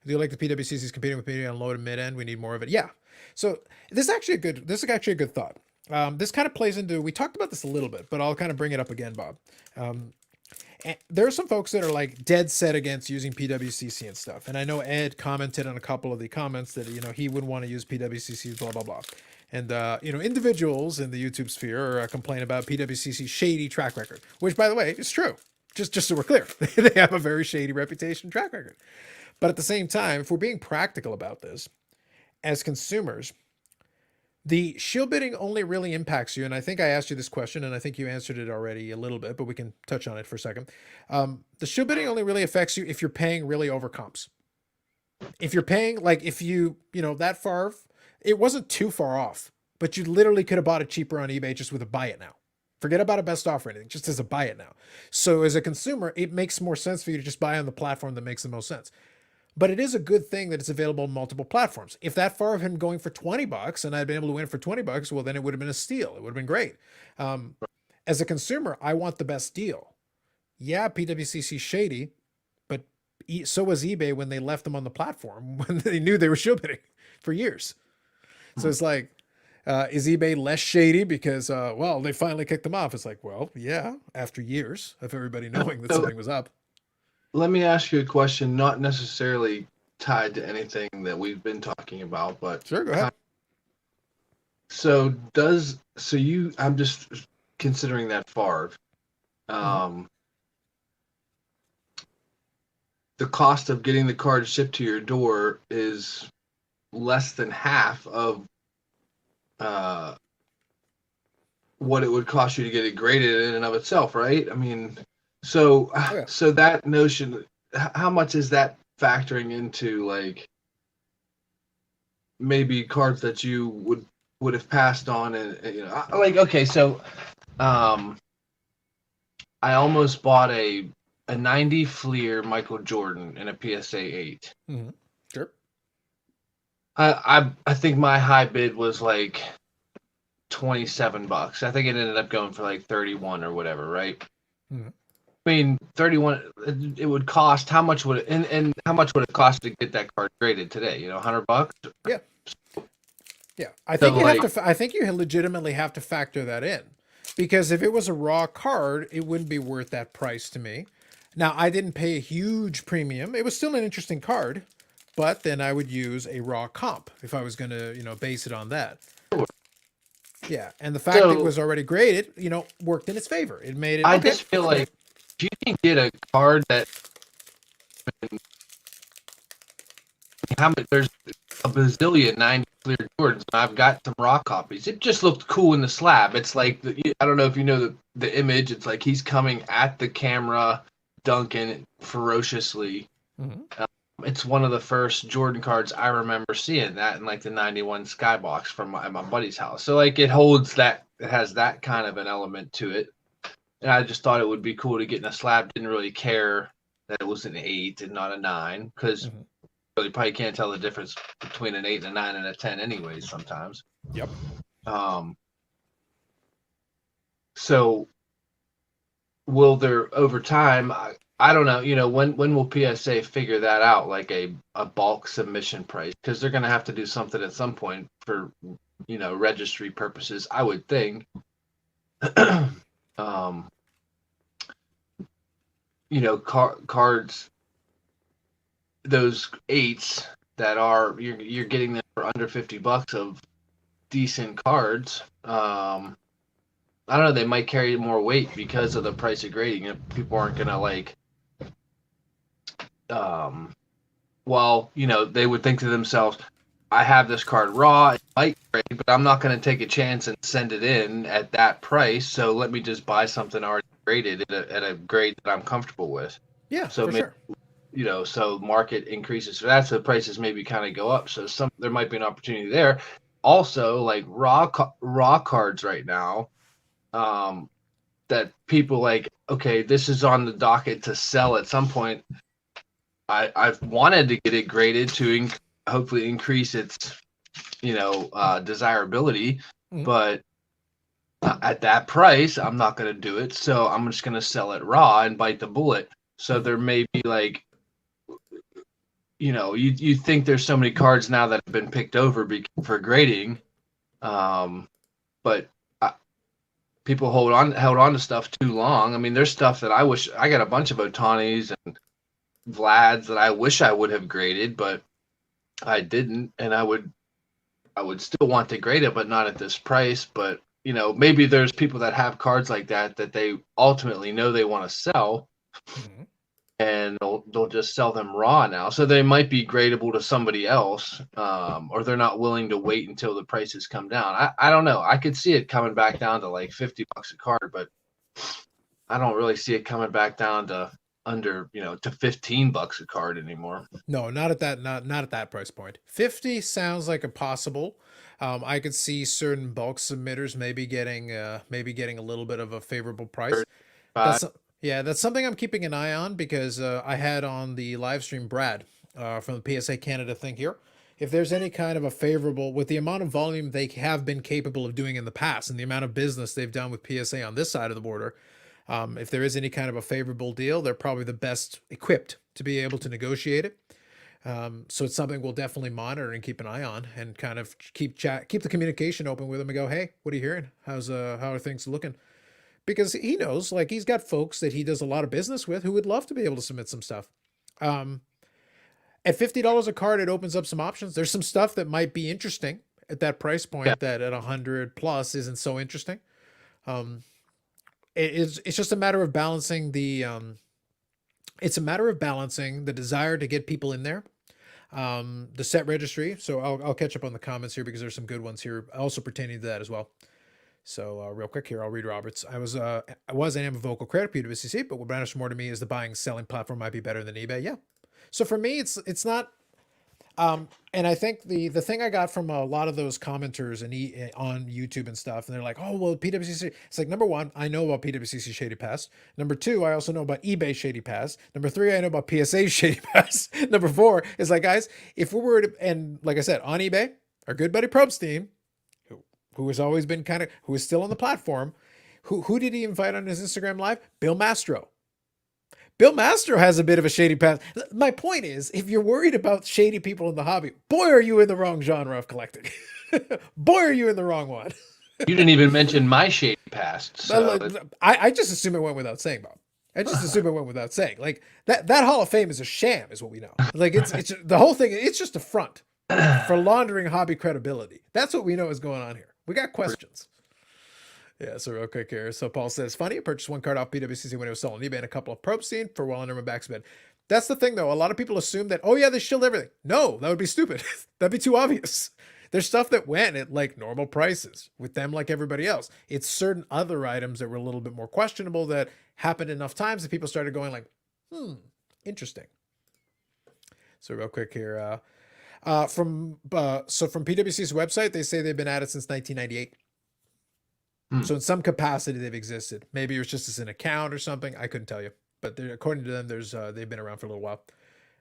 I do like the PWCC's competing with media on low to mid end. We need more of it. Yeah. So this is actually a good thought. This kind of plays into, we talked about this a little bit, but I'll kind of bring it up again, Bob. And there are some folks that are like dead set against using PWCC and stuff. And I know Ed commented on a couple of the comments that, he wouldn't want to use PWCC, blah, blah, blah. And, individuals in the YouTube sphere are complaining about PWCC's shady track record, which, by the way, is true. Just so we're clear, they have a very shady reputation track record. But at the same time, if we're being practical about this, as consumers, the shield bidding only really impacts you. And I think I asked you this question, and I think you answered it already a little bit, but we can touch on it for a second. The shield bidding only really affects you if you're paying really over comps. If you're paying, like if that far, it wasn't too far off, but you literally could have bought it cheaper on eBay just with a buy it now. Forget about a best offer or anything, just as a buy it now. So as a consumer, it makes more sense for you to just buy on the platform that makes the most sense. But it is a good thing that it's available on multiple platforms. If that far of him going for $20 and I'd been able to win for $20, well, then it would have been a steal. It would have been great. As a consumer, I want the best deal. Yeah, PWCC shady, but so was eBay when they left them on the platform when they knew they were shield bidding for years. So it's like, is eBay less shady because, they finally kicked them off? It's like, well, yeah, after years of everybody knowing that something was up. Let me ask you a question, not necessarily tied to anything that we've been talking about, but Sure, go ahead. I'm just considering that Favre. The cost of getting the card shipped to your door is less than half of what it would cost you to get it graded in and of itself, right? I mean, so that notion, how much is that factoring into like maybe cards that you would have passed on and like, okay, so I almost bought a 90 Fleer Michael Jordan in a PSA 8. Mm-hmm. Sure. I think my high bid was like $27. I think it ended up going for like 31 or whatever, right? Mm-hmm. I mean, 31. It would cost. How much would it? And how much would it cost to get that card graded today? $100. Yeah. Yeah, I think I think you legitimately have to factor that in, because if it was a raw card, it wouldn't be worth that price to me. Now, I didn't pay a huge premium. It was still an interesting card, but then I would use a raw comp if I was going to, base it on that. Yeah, and the fact that it So was already graded, worked in its favor. It made it I okay. just feel like if you can get a card that how much there's a bazillion 90 clear Jordans, and I've got some raw copies. It just looked cool in the slab. It's like I don't know if you know the image. It's like he's coming at the camera, dunking ferociously. Mm-hmm. It's one of the first Jordan cards I remember seeing that in like the 91 Skybox from my buddy's house. So like it has that kind of an element to it. And I just thought it would be cool to get in a slab. Didn't really care that it was an 8 and not a 9 because you probably can't tell the difference between an 8 and a 9 and a 10 anyways sometimes. Yep. So will there over time, I don't know, when will PSA figure that out, like a bulk submission price? Because they're going to have to do something at some point for, registry purposes, I would think. Cards, those 8s that are you're getting them for under $50 of decent cards. I don't know, they might carry more weight because of the price of grading. If people aren't gonna like they would think to themselves, I have this card raw, it might grade, but I'm not going to take a chance and send it in at that price. So let me just buy something already graded at a grade that I'm comfortable with. Yeah, so for maybe, sure. So market increases for that, so the prices maybe kind of go up. So there might be an opportunity there. Also, like raw cards right now, that people like, okay, this is on the docket to sell at some point. I've wanted to get it graded to hopefully increase its, desirability, but at that price, I'm not going to do it. So I'm just going to sell it raw and bite the bullet. So there may be like, you think there's so many cards now that have been picked over for grading, but people held on to stuff too long. I mean, there's stuff that I got a bunch of Otanis and Vlads that I wish I would have graded, but I didn't, and I would still want to grade it, but not at this price. But maybe there's people that have cards like that they ultimately know they want to sell, and they'll just sell them raw now. So they might be gradable to somebody else, or they're not willing to wait until the prices come down. I don't know. I could see it coming back down to like $50 a card, but I don't really see it coming back down to under to $15 a card anymore. No, not at that price point. 50 sounds like a possible. I could see certain bulk submitters maybe getting a little bit of a favorable price. That's something I'm keeping an eye on, because I had on the live stream Brad from the PSA Canada thing here. If there's any kind of a favorable, with the amount of volume they have been capable of doing in the past and the amount of business they've done with PSA on this side of the border, if there is any kind of a favorable deal, they're probably the best equipped to be able to negotiate it. So it's something we'll definitely monitor and keep an eye on, and kind of keep the communication open with them and go, hey, what are you hearing? How are things looking? Because he knows, like, he's got folks that he does a lot of business with who would love to be able to submit some stuff. At $50 a card, it opens up some options. There's some stuff that might be interesting at that price point that at 100 plus isn't so interesting. It's just a matter of balancing the desire to get people in there, the set registry. So I'll catch up on the comments here, because there's some good ones here also pertaining to that as well. So real quick here, I'll read Roberts. I was and am a vocal critic at PWCC, but what matters more to me is the buying and selling platform might be better than eBay. Yeah. So for me, it's not. And I think the thing I got from a lot of those commenters on YouTube and stuff, and they're like, oh, well, PWCC, it's like, number one, I know about PWCC Shady Pass. Number two, I also know about eBay Shady Pass. Number three, I know about PSA Shady Pass. Number four is like, guys, if we were to, and like I said, on eBay, our good buddy Probstein, who has always been who is still on the platform, who did he invite on his Instagram live? Bill Mastro. Bill Mastro has a bit of a shady past. My point is, if you're worried about shady people in the hobby, boy, are you in the wrong genre of collecting. Boy, are you in the wrong one. You didn't even mention my shady past. So I just assume it went without saying, Bob. I just assume it went without saying. Like that Hall of Fame is a sham, is what we know. Like it's the whole thing. It's just a front for laundering hobby credibility. That's what we know is going on here. We got questions. Yeah, so real quick here. So Paul says, funny, I purchased one card off PWCC when it was sold on eBay and a couple of probe scene for well under my backspin. That's the thing, though. A lot of people assume that, oh, yeah, they shield everything. No, that would be stupid. That'd be too obvious. There's stuff that went at like normal prices with them like everybody else. It's certain other items that were a little bit more questionable that happened enough times that people started going like, interesting. So real quick here. From PWC's website, they say they've been at it since 1998. So in some capacity, they've existed. Maybe it was just as an account or something. I couldn't tell you. But according to them, they've been around for a little while.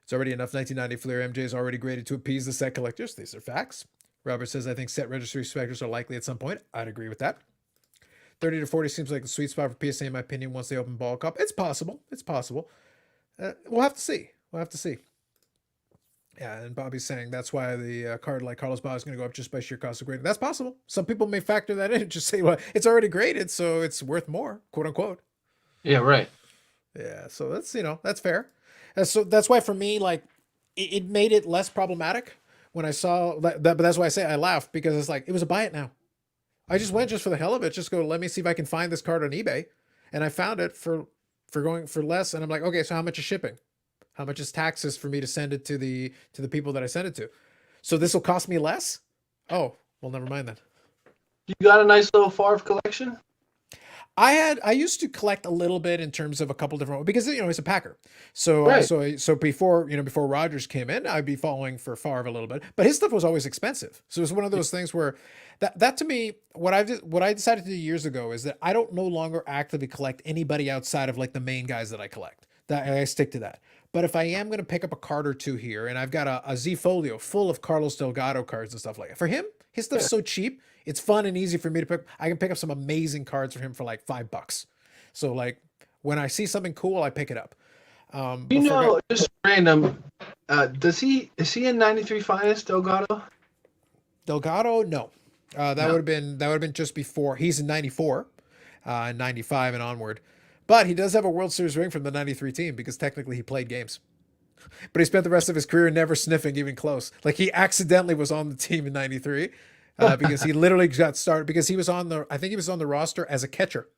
It's already enough 1990 Fleer. MJ is already graded to appease the set collectors. These are facts. Robert says, I think set registry specters are likely at some point. I'd agree with that. 30 to 40 seems like the sweet spot for PSA, in my opinion, once they open bulk up. It's possible. It's possible. We'll have to see. We'll have to see. Yeah, and Bobby's saying that's why the card like Carlos Bauer is going to go up just by sheer cost of grading. That's possible. Some people may factor that in and just say, well, it's already graded, so it's worth more, quote unquote. Yeah, right. Yeah, so that's, that's fair. And so that's why for me, like, it made it less problematic when I saw that, but that's why I say I laughed, because it's like, it was a buy it now. I just went just for the hell of it, just go, let me see if I can find this card on eBay. And I found it for going for less. And I'm like, okay, so how much is shipping? How much is taxes for me to send it to the people that I send it to? So this will cost me less? Oh, well, never mind then. You got a nice little Favre collection? I used to collect a little bit in terms of a couple different, because he's a Packer. So Right. so before Rodgers came in, I'd be following for Favre a little bit, but his stuff was always expensive. So it was one of those things where that to me, what I decided to do years ago is that I don't no longer actively collect anybody outside of like the main guys that I collect. That I stick to that. But if I am going to pick up a card or two here, and I've got a Z Folio full of Carlos Delgado cards and stuff like that, for him, his stuff's so cheap, it's fun and easy for me to pick. I can pick up some amazing cards for him for like $5. So like when I see something cool, I pick it up. Just random. Is he in 93 Finest Delgado? Delgado, no. That would have been just before. He's in 94, 95 and onward. But he does have a World Series ring from the 93 team because technically he played games. But he spent the rest of his career never sniffing even close. Like he accidentally was on the team in 93 because he literally got started because he was on the roster as a catcher.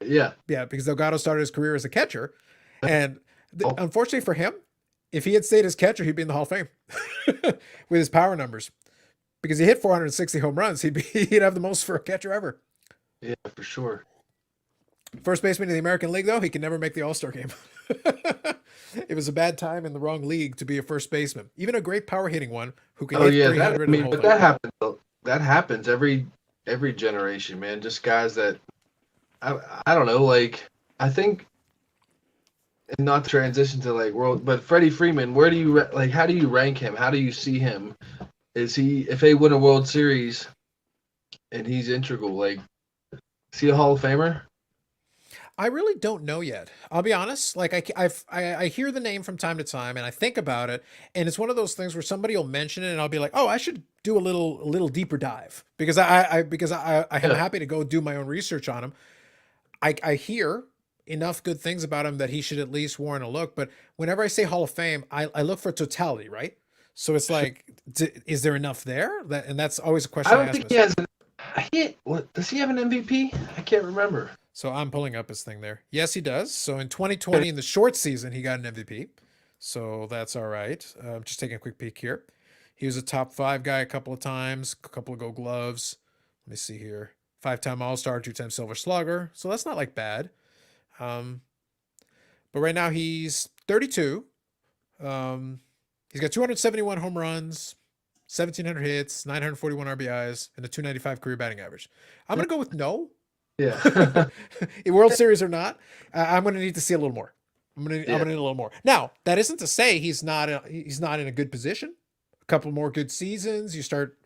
Yeah. Yeah, because Delgado started his career as a catcher. And unfortunately for him, if he had stayed as catcher, he'd be in the Hall of Fame with his power numbers. Because he hit 460 home runs. He'd have the most for a catcher ever. Yeah, for sure. First baseman in the American League, though, he can never make the All-Star game. It was a bad time in the wrong league to be a first baseman. Even a great power hitting one who can hit 300. That happens every generation, man. Just guys that I don't know. Like I think, and not to transition to like world, but Freddie Freeman. Where do you how do you rank him? How do you see him? Is he, if they win a World Series, and he's integral? Like, is he a Hall of Famer? I really don't know yet. I'll be honest. Like I hear the name from time to time and I think about it, and it's one of those things where somebody will mention it and I'll be like, oh, I should do a little deeper dive because I am happy to go do my own research on him. I hear enough good things about him that he should at least warrant a look. But whenever I say Hall of Fame, I look for totality, right? So it's like, is there enough there? And that's always a question. I don't think he has. What does he have an MVP? I can't remember. So I'm pulling up his thing there. Yes, he does. So in 2020, in the short season, he got an MVP. So that's all right. Just taking a quick peek here. He was a top 5 guy a couple of times, a couple of Gold Gloves. Let me see here. 5-time All-Star, 2-time Silver Slugger. So that's not like bad. But right now he's 32. He's got 271 home runs, 1,700 hits, 941 RBIs, and a 295 career batting average. I'm going to go with no. Yeah. World Series or not, I'm going to need to see a little more. I'm going to need a little more. Now, that isn't to say he's not in a good position. A couple more good seasons, you start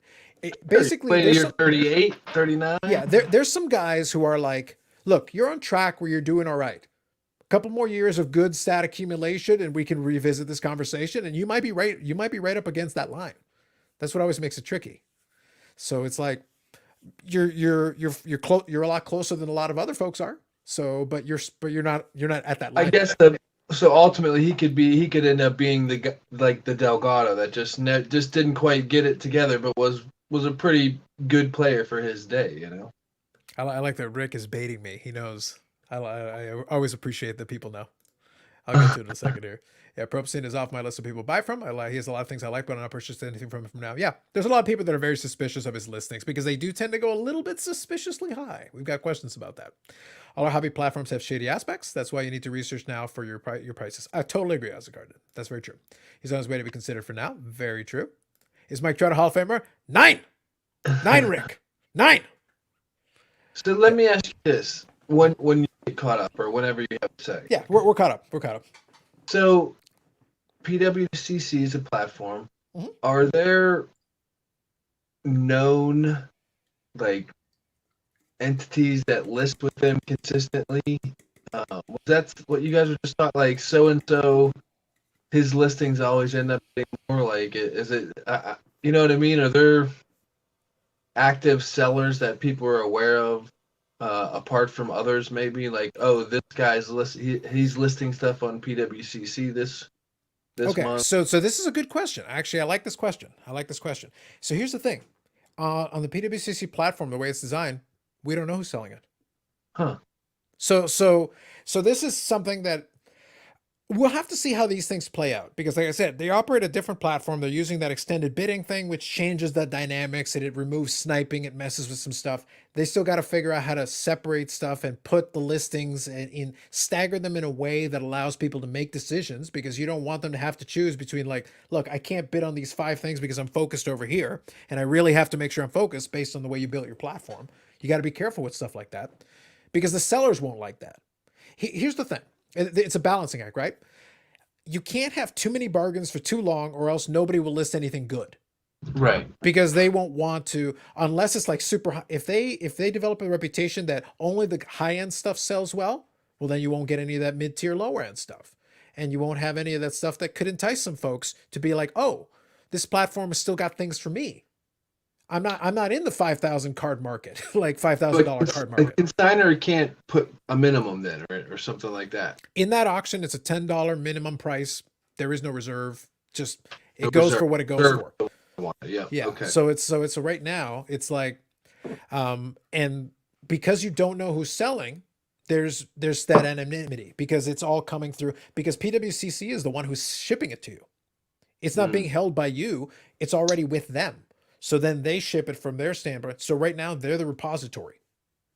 basically you're 38, 39. Yeah, there's some guys who are like, look, you're on track where you're doing all right. A couple more years of good stat accumulation and we can revisit this conversation, and you might be right up against that line. That's what always makes it tricky. So it's like you're a lot closer than a lot of other folks are. So, but you're not at that I line. guess so ultimately he could end up being the Delgado that just didn't quite get it together, but was a pretty good player for his day, you know. I like that Rick is baiting me. He knows. I always appreciate that people know. I'll get to it in a second here. Yeah, Propstein is off my list of people to buy from. He has a lot of things I like, but I'm not purchasing anything from him from now. Yeah, there's a lot of people that are very suspicious of his listings because they do tend to go a little bit suspiciously high. We've got questions about that. All our hobby platforms have shady aspects. That's why you need to research now for your prices. I totally agree, Asgard. That's very true. He's on his way to be considered for now. Very true. Is Mike Trout a Hall of Famer? 9! 9, Rick! 9! So let me ask you this: when you get caught up, or whatever you have to say. Yeah, we're caught up. We're caught up. So, PWCC is a platform. Mm-hmm. Are there known like entities that list with them consistently? That's what you guys were just talking. Like so and so, his listings always end up being more like it. Is it? You know what I mean? Are there active sellers that people are aware of? Apart from others, maybe like, oh, this guy's he's listing stuff on PWCC this Okay, month. so this is a good question. Actually, I like this question. So here's the thing: on the PWCC platform, the way it's designed, we don't know who's selling it. Huh. So this is something that we'll have to see how these things play out because, like I said, they operate a different platform. They're using that extended bidding thing, which changes the dynamics and it removes sniping. It messes with some stuff. They still got to figure out how to separate stuff and put the listings in stagger them in a way that allows people to make decisions because you don't want them to have to choose between like, look, I can't bid on these 5 things because I'm focused over here. And I really have to make sure I'm focused based on the way you built your platform. You got to be careful with stuff like that because the sellers won't like that. Here's the thing. It's a balancing act, right? You can't have too many bargains for too long or else nobody will list anything good. Right. Because they won't want to, unless it's like super high. If they develop a reputation that only the high-end stuff sells well then you won't get any of that mid-tier, lower-end stuff. And you won't have any of that stuff that could entice some folks to be like, oh, this platform has still got things for me. I'm not in the 5,000 card market, like $5,000 card market. A consigner can't put a minimum then, or something like that. In that auction, it's a $10 minimum price. There is no reserve. Just it No goes reserve. for what it goes for. Yeah. Yeah. Okay. So right now it's like, and because you don't know who's selling, there's that anonymity because it's all coming through because PWCC is the one who's shipping it to you. It's not being held by you. It's already with them. So then they ship it from their standpoint. So right now they're the repository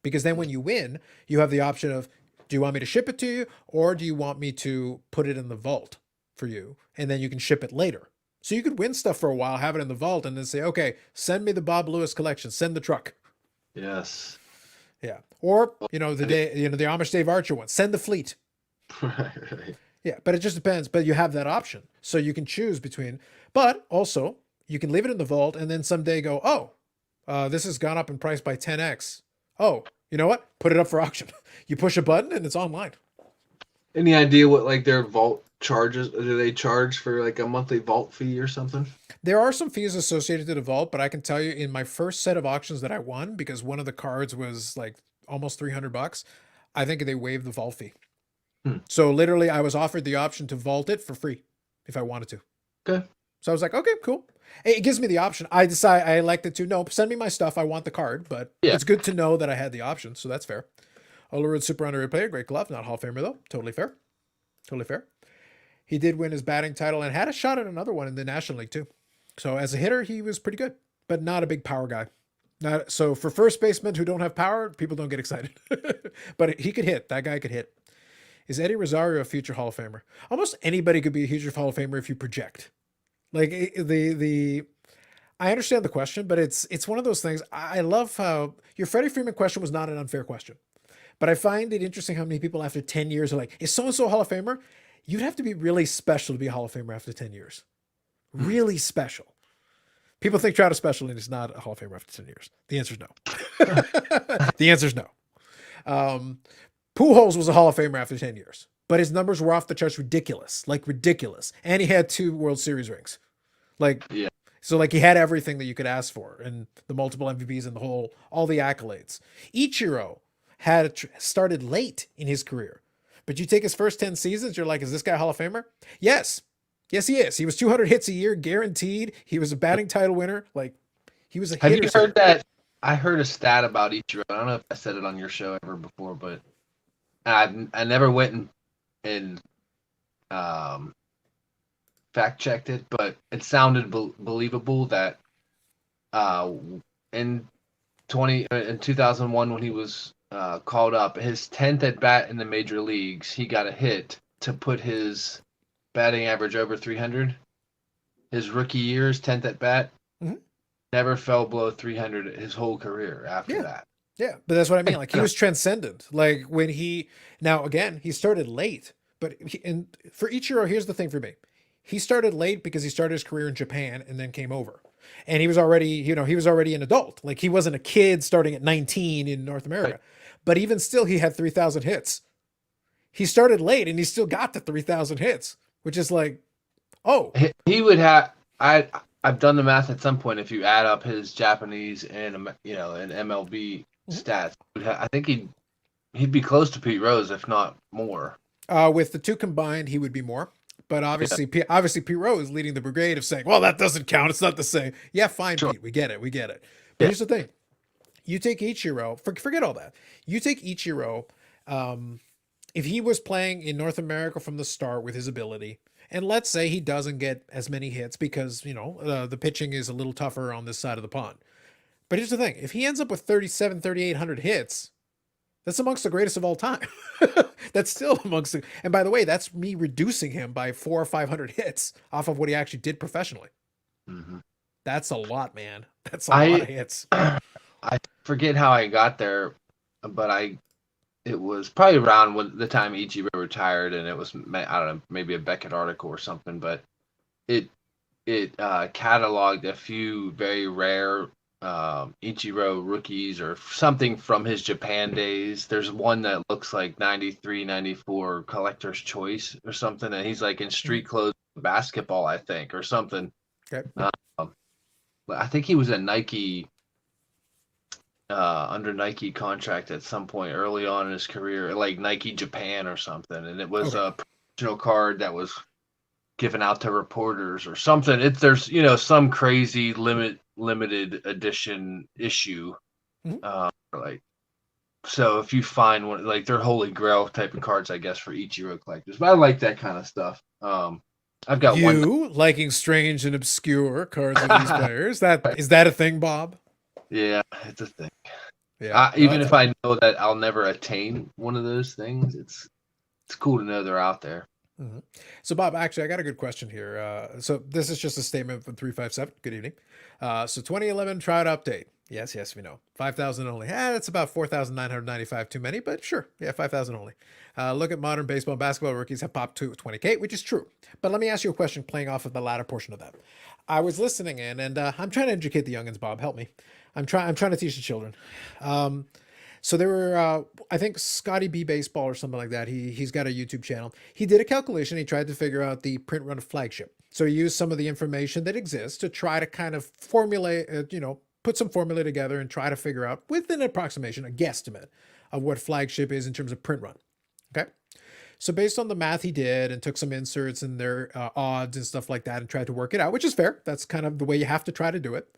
because then when you win, you have the option of, do you want me to ship it to you or do you want me to put it in the vault for you? And then you can ship it later. So you could win stuff for a while, have it in the vault and then say, okay, send me the Bob Lewis collection, send the truck. Yes. Yeah. Or, the Amish Dave Archer one, send the fleet. Right. Yeah. But it just depends. But you have that option. So you can choose between, but also you can leave it in the vault and then someday go, oh, this has gone up in price by 10x. Oh, you know what? Put it up for auction. You push a button and it's online. Any idea what like their vault charges? Do they charge for like a monthly vault fee or something? There are some fees associated to the vault, but I can tell you in my first set of auctions that I won, because one of the cards was like almost $300, I think they waived the vault fee. So literally I was offered the option to vault it for free if I wanted to. Okay. So I was like, okay, cool. It gives me the option. I elected to, no, send me my stuff. I want the card, but it's good to know that I had the option. So that's fair. Olerud, super underrated player. Great glove. Not Hall of Famer though. Totally fair. Totally fair. He did win his batting title and had a shot at another one in the National League too. So as a hitter, he was pretty good, but not a big power guy. So for first basemen who don't have power, people don't get excited. But he could hit. That guy could hit. Is Eddie Rosario a future Hall of Famer? Almost anybody could be a future Hall of Famer if you project. Like I understand the question, but it's one of those things. I love how your Freddie Freeman question was not an unfair question, but I find it interesting how many people after 10 years are like, is so-and-so a Hall of Famer? You'd have to be really special to be a Hall of Famer after 10 years. Really special. People think Trout is special and he's not a Hall of Famer after 10 years. The answer is no. The answer is no. Pujols was a Hall of Famer after 10 years, but his numbers were off the charts ridiculous, like ridiculous. And he had 2 World Series rings. So like he had everything that you could ask for and the multiple MVPs and all the accolades. Ichiro started late in his career. But you take his first 10 seasons, you're like, is this guy a Hall of Famer? Yes. Yes, he is. He was 200 hits a year, guaranteed. He was a batting title winner. Like, he was a Have you hitter's heard hitter. that? I heard a stat about Ichiro. I don't know if I said it on your show ever before, but I never went and fact checked it, but it sounded believable that in in 2001 when he was called up, his 10th at bat in the major leagues, he got a hit to put his batting average over 300. His rookie year, his 10th at bat, never fell below 300 his whole career after that. Yeah, but that's what I mean. Like, he was transcendent. Like, when now again, he started late, but and for Ichiro, here's the thing for me. He started late because he started his career in Japan and then came over. And he was already, he was already an adult. Like, he wasn't a kid starting at 19 in North America. Right. But even still, he had 3,000 hits. He started late and he still got to 3,000 hits, which is like, oh. He would have, I've done the math at some point. If you add up his Japanese and, and MLB stats, I think he'd be close to Pete Rose, if not more. With the two combined, he would be more. But obviously, Pete Rose is leading the brigade of saying, well, that doesn't count. It's not the same. Yeah, fine, sure. Pete. We get it. But here's the thing. You take Ichiro, forget all that. You take Ichiro, if he was playing in North America from the start with his ability, and let's say he doesn't get as many hits because, the pitching is a little tougher on this side of the pond. But here's the thing. If he ends up with 3,800 hits, that's amongst the greatest of all time. That's still amongst the, and by the way, that's me reducing him by 400 or 500 hits off of what he actually did professionally. Mm-hmm. That's a lot, man. That's a lot of hits. I forget how I got there, but it was probably around the time Ichiro retired, and it was, I don't know, maybe a Beckett article or something, but it cataloged a few very rare Ichiro rookies or something from his Japan days. There's one that looks like 93, 94 collector's choice or something, and he's like in street clothes basketball, I think, or something. Okay. I think he was a Nike under Nike contract at some point early on in his career, like Nike Japan or something, and it was a promotional card that was given out to reporters or something. There's some crazy limited edition issue, so if you find one, like, they're holy grail type of cards, I guess, for Ichiro collectors. But I like that kind of stuff. I've got one liking strange and obscure cards of these players. Is that a thing, Bob? Yeah, it's a thing. Yeah, even if I know that I'll never attain one of those things, it's cool to know they're out there. Mm-hmm. So, Bob, actually, I got a good question here. So this is just a statement from 357. Good evening. So 2011 tryout update. Yes, we know. 5,000 only. That's about 4,995 too many, but sure. Yeah, 5,000 only. Look at modern baseball and basketball rookies have popped to 20K, which is true. But let me ask you a question playing off of the latter portion of that. I was listening in, and I'm trying to educate the youngins, Bob. Help me. I'm trying to teach the children. So there were, I think, Scotty B Baseball or something like that. He's got a YouTube channel. He did a calculation. He tried to figure out the print run of Flagship. So he used some of the information that exists to try to kind of formulate, put some formula together and try to figure out, with an approximation, a guesstimate of what Flagship is in terms of print run. Okay. So based on the math he did and took some inserts and their odds and stuff like that and tried to work it out, which is fair. That's kind of the way you have to try to do it.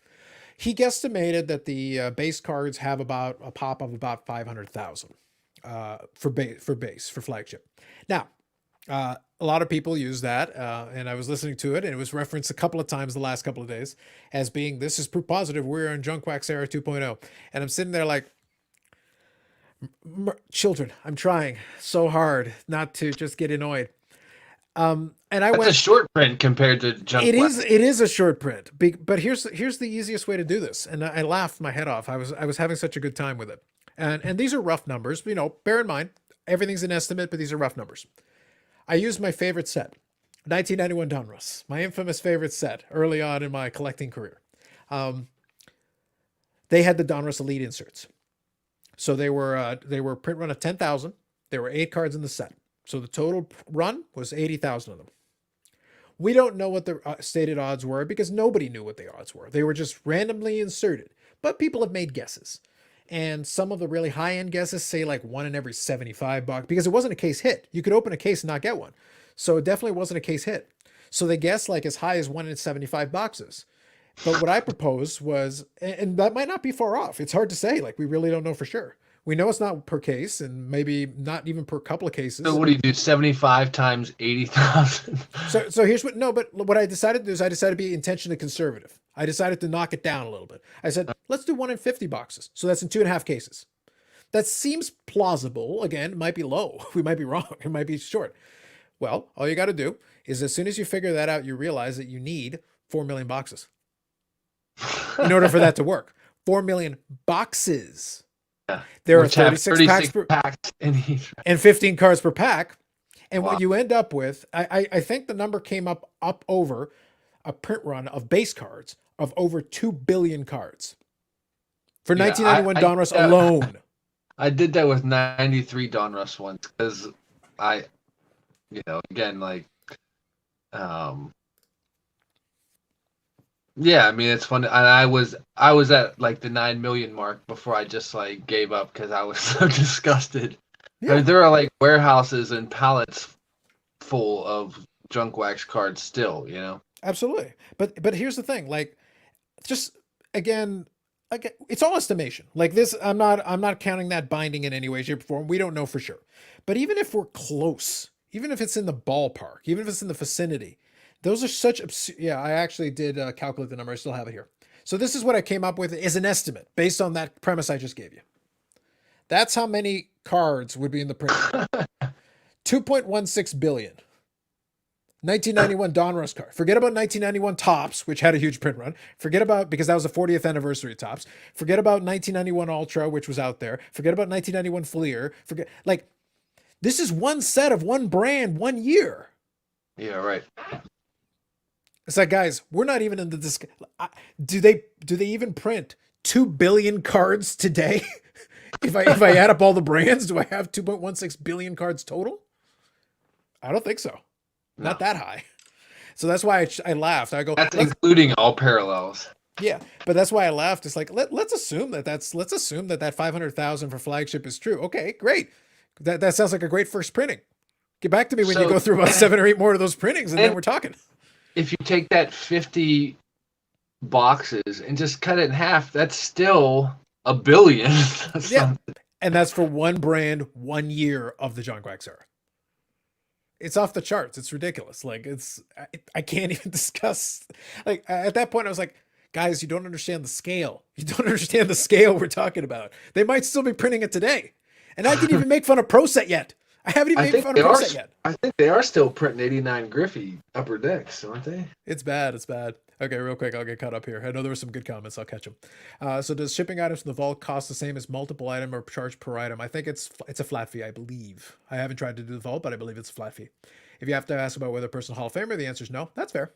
He guesstimated that the base cards have about a pop of about 500,000 for Flagship. Now, a lot of people use that, and I was listening to it, and it was referenced a couple of times the last couple of days as being, this is proof positive, we're in Junk Wax Era 2.0. And I'm sitting there like, children, I'm trying so hard not to just get annoyed. And that's a short print compared to Junk Wax. It is a short print, but here's the easiest way to do this. And I laughed my head off. I was having such a good time with it. And these are rough numbers. Bear in mind, everything's an estimate, but these are rough numbers. I used my favorite set, 1991 Donruss, my infamous favorite set early on in my collecting career. They had the Donruss Elite inserts. So they were print run of 10,000. There were 8 cards in the set. So the total run was 80,000 of them. We don't know what the stated odds were because nobody knew what the odds were. They were just randomly inserted, but people have made guesses. And some of the really high end guesses say like one in every 75 bucks because it wasn't a case hit. You could open a case and not get one. So it definitely wasn't a case hit. So they guessed like as high as one in 75 boxes. But what I proposed was, and that might not be far off. It's hard to say. Like we really don't know for sure. We know it's not per case and maybe not even per couple of cases. So what do you do? 75 times 80,000. So here's what, no, but what I decided to do is I decided to be intentionally conservative. I decided to knock it down a little bit. I said, let's do one in 50 boxes. So that's in 2.5 cases. That seems plausible. Again, it might be low. We might be wrong. It might be short. Well, all you got to do is as soon as you figure that out, you realize that you need 4 million boxes in order for that to work. 4 million boxes. Yeah. There Which are have 36 packs in each. and 15 cards per pack. And Wow. what you end up with, I think the number came up over a print run of base cards of over 2 billion cards for Yeah, 1991 Donruss alone. I did that with 93 Donruss once because again, like, yeah, I mean, it's funny. And I was at like the 9 million mark before I just like gave up because I was so disgusted. Yeah. I mean, there are like warehouses and pallets full of junk wax cards still, Absolutely. But here's the thing, like, just again, it's all estimation. Like this, I'm not counting that binding in any way, shape, or form. We don't know for sure. But even if we're close, even if it's in the ballpark, even if it's in the vicinity, those are such yeah, I actually did calculate the number. I still have it here. So this is what I came up with as an estimate based on that premise I just gave you. That's how many cards would be in the print. 2.16 billion. 1991 Donruss card. Forget about 1991 Topps, which had a huge print run. Forget about, because that was the 40th anniversary of Topps. Forget about 1991 Ultra, which was out there. Forget about 1991 Fleer. This is one set of one brand, 1 year. Yeah, right. It's like, guys, we're not even in the do they even print 2 billion cards today? if I add up all the brands, do I have 2.16 billion cards total? I don't think so. No. Not that high. So that's why I laughed. I go, that's including all parallels. Yeah, but that's why I laughed. It's like, let's assume that 500,000 for flagship is true. Okay, great. That sounds like a great first printing. Get back to me when you go through about 7 or 8 more of those printings, and then we're talking. If you take that 50 boxes and just cut it in half, that's still a billion. Yeah, and that's for one brand, 1 year of the John Quacks era. It's off the charts. It's ridiculous. Like I can't even discuss. Like at that point, I was like, guys, you don't understand the scale. You don't understand the scale we're talking about. They might still be printing it today, and I didn't even make fun of Pro Set yet. I haven't even made fun of Pro Set yet. I think they are still printing 89 Griffey upper decks, aren't they? It's bad. It's bad. Okay, real quick, I'll get caught up here. I know there were some good comments. I'll catch them. So does shipping items from the vault cost the same as multiple item or charge per item? I think it's a flat fee, I believe. I haven't tried to do the vault, but I believe it's a flat fee. If you have to ask about whether a person Hall of Famer, the answer is no. That's fair.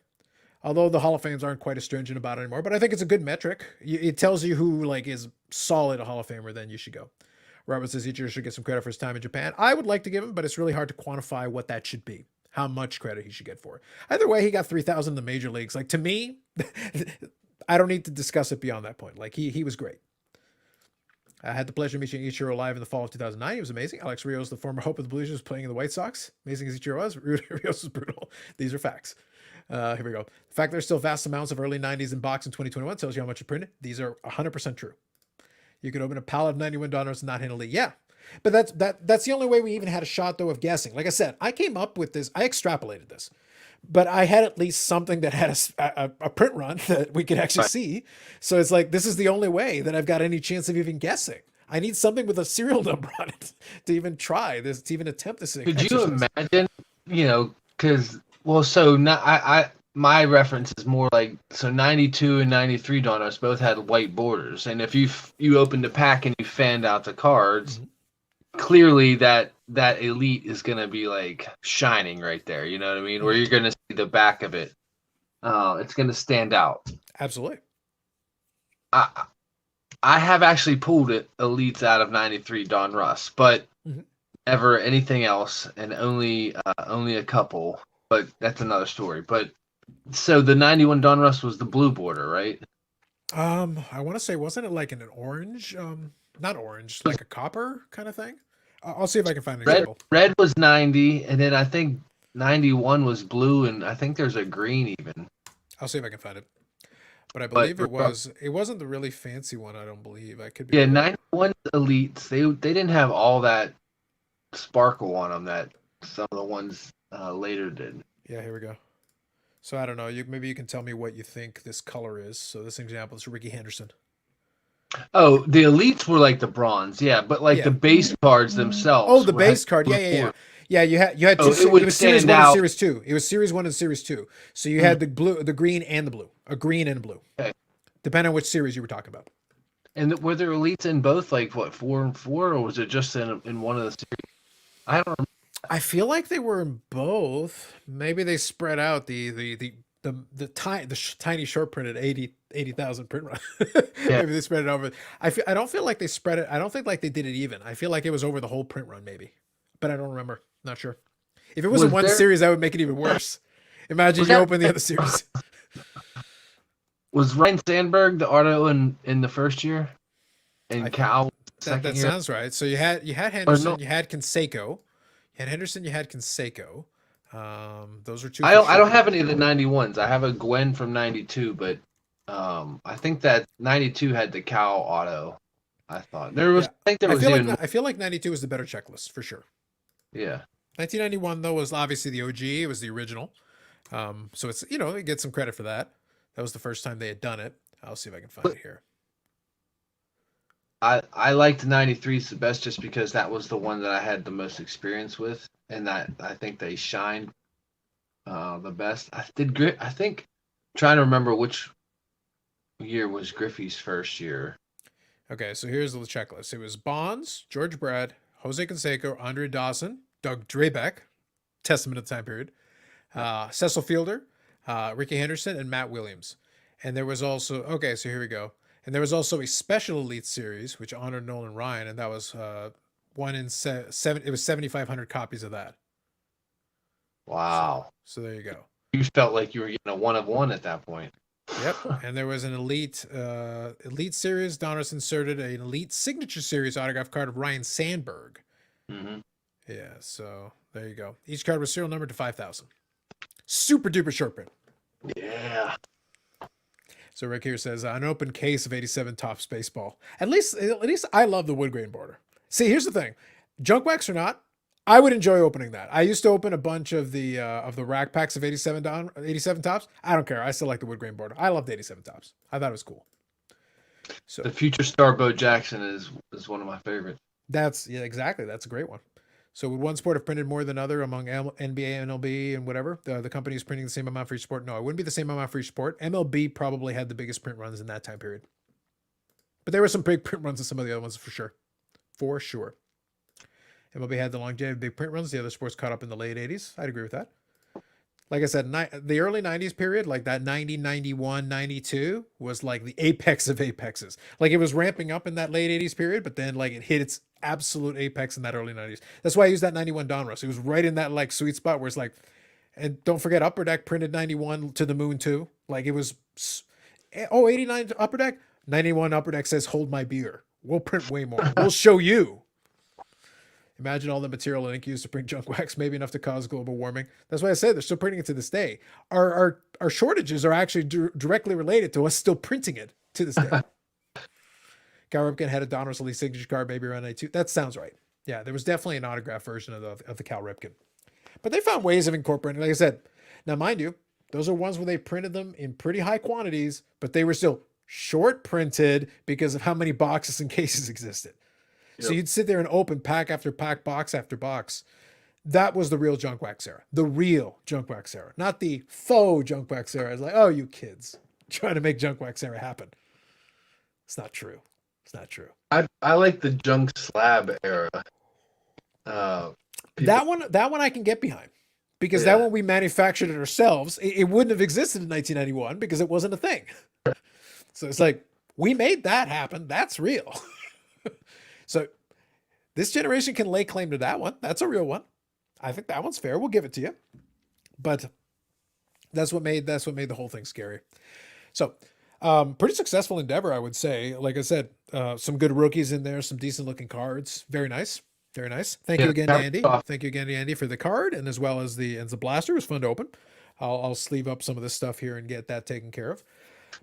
Although the Hall of Fames aren't quite as stringent about it anymore, but I think it's a good metric. It tells you who like is solid a Hall of Famer, then you should go. Robert says Ichiro should get some credit for his time in Japan. I would like to give him, but it's really hard to quantify what that should be. How much credit he should get for it. Either way, he got 3,000 in the major leagues. Like to me, I don't need to discuss it beyond that point. Like he was great. I had the pleasure of meeting Ichiro live in the fall of 2009. He was amazing. Alex Rios, the former hope of the Blue Jays, was playing in the White Sox. Amazing as Ichiro was, Rios was brutal. These are facts. Here we go. The fact there's still vast amounts of early 90s in box in 2021 tells you how much you printed. These are 100% true. You could open a pallet of 91 Donruss and not handle it. Yeah. But that's the only way we even had a shot, though, of guessing. Like I said, I came up with this. I extrapolated this. But I had at least something that had a print run that we could actually see. So it's like, this is the only way that I've got any chance of even guessing. I need something with a serial number on it to even try this, to even attempt this. Could you imagine, because, well, so not, my reference is more like, so 92 and 93 Donruss both had white borders. And if you opened the pack and you fanned out the cards, clearly that elite is going to be like shining right there. You know what I mean? Where you're going to see the back of it. It's going to stand out. Absolutely. I have actually pulled elites out of 93 Donruss, but never anything else, and only a couple. But that's another story. But so the 91 Donruss was the blue border, right? I want to say, wasn't it like in an orange? not orange, like a copper kind of thing. I'll see if I can find an Red example. red was 90, and then I think 91 was blue, and I think there's a green even. I'll see if I can find it. But I But believe it wasn't the really fancy one, I don't believe. I could be yeah, wrong. 91 elites. They didn't have all that sparkle on them that some of the ones later did. Yeah, here we go. So I don't know. Maybe you can tell me what you think this color is. So this example is Ricky Henderson. Oh, the elites were like the bronze, yeah, but like Yeah. the base cards themselves. Oh, the base card. Yeah. Yeah, you had Oh, two. it would It was series stand one and out. series two. It was series one and series two. So you had the blue, the green, and the blue. A green and a blue. Okay. Depending on which series you were talking about. And were there elites in both, like what, 4 and 4, or was it just in one of the series? I don't remember. I feel like they were in both. Maybe they spread out the tiny short print at 80,000 print run. Yeah. Maybe they spread it over. I don't feel like they spread it. I don't think like they did it even. I feel like it was over the whole print run maybe, but I don't remember. Not sure. If it was in one series, that would make it even worse. Imagine you open the other series. Was Ryan Sandberg the auto in the first year, and Cal second That year? sounds right. So you had Henderson, you had Canseco, you had Canseco. Those are two. I don't have any of the 91s. I have a Gwen from 92, but I think that 92 had the Cal auto. I thought there was. Yeah. I think there was even. I feel like 92 is the better checklist for sure. Yeah. 1991 though was obviously the OG. It was the original. So it's it gets some credit for that. That was the first time they had done it. I'll see if I can find it here. I liked 93s the best just because that was the one that I had the most experience with, and that I think they shined the best. I think trying to remember which year was Griffey's first year. Okay, so here's the checklist. It was Bonds, George Brad, Jose Canseco, Andre Dawson, Doug Drabeck, testament of the time period, Cecil Fielder, Ricky Henderson, and Matt Williams. And there was also, okay, so here we go. And there was also a special elite series, which honored Nolan Ryan, and that was one in seven. It was 7,500 copies of that. Wow. So there you go. You felt like you were getting a 1 of 1 at that point. Yep. And there was an elite series. Donruss inserted an elite signature series autograph card of Ryan Sandberg. Mm-hmm. Yeah. So there you go. Each card was serial numbered to 5,000. Super duper short print. Yeah. So Rick here says an open case of 87 Topps baseball. At least I love the wood grain border. See, here's the thing, junk wax or not, I would enjoy opening that. I used to open a bunch of the rack packs of 87 Topps. I don't care. I still like the wood grain border. I loved 87 Topps. I thought it was cool. So the Future Star Bo Jackson is one of my favorites. That's exactly. That's a great one. So would one sport have printed more than other among NBA, MLB, and whatever? The companies printing the same amount for each sport? No, it wouldn't be the same amount for each sport. MLB probably had the biggest print runs in that time period. But there were some big print runs in some of the other ones for sure. For sure. MLB had the longevity of big print runs. The other sports caught up in the late 80s. I'd agree with that. Like I said, the early 90s period, like that 90, 91, 92 was like the apex of apexes. Like it was ramping up in that late 80s period, but then like it hit its absolute apex in that early 90s. That's why I used that 91 Donruss. It was right in that like sweet spot where it's like, and don't forget Upper Deck printed 91 to the moon too. Like it was, 89 Upper Deck, 91 Upper Deck says hold my beer. We'll print way more. We'll show you. Imagine all the material and ink used to print junk wax, maybe enough to cause global warming. That's why I said they're still printing it to this day. Our shortages are actually directly related to us still printing it to this day. Cal Ripken had a Donruss Elite signature card, maybe around 92. That sounds right. Yeah, there was definitely an autograph version of the Cal Ripken. But they found ways of incorporating, like I said. Now, mind you, those are ones where they printed them in pretty high quantities, but they were still short printed because of how many boxes and cases existed. Yep. So you'd sit there and open pack after pack, box after box. That was the real junk wax era. The real junk wax era. Not the faux junk wax era. It's like, oh, you kids trying to make junk wax era happen. It's not true. It's not true. I like the junk slab era. That one I can get behind. Because that one we manufactured it ourselves. It wouldn't have existed in 1991 because it wasn't a thing. So it's like, we made that happen. That's real. So this generation can lay claim to that one. That's a real one. I think that one's fair. We'll give it to you. But that's what made the whole thing scary. So Pretty successful endeavor, I would say. Like I said, some good rookies in there, some decent looking cards. Very nice. Very nice. Thank Yeah, you the again to cover's Andy. off. Thank you again to Andy for the card and as well as the blaster. It was fun to open. I'll sleeve up some of this stuff here and get that taken care of.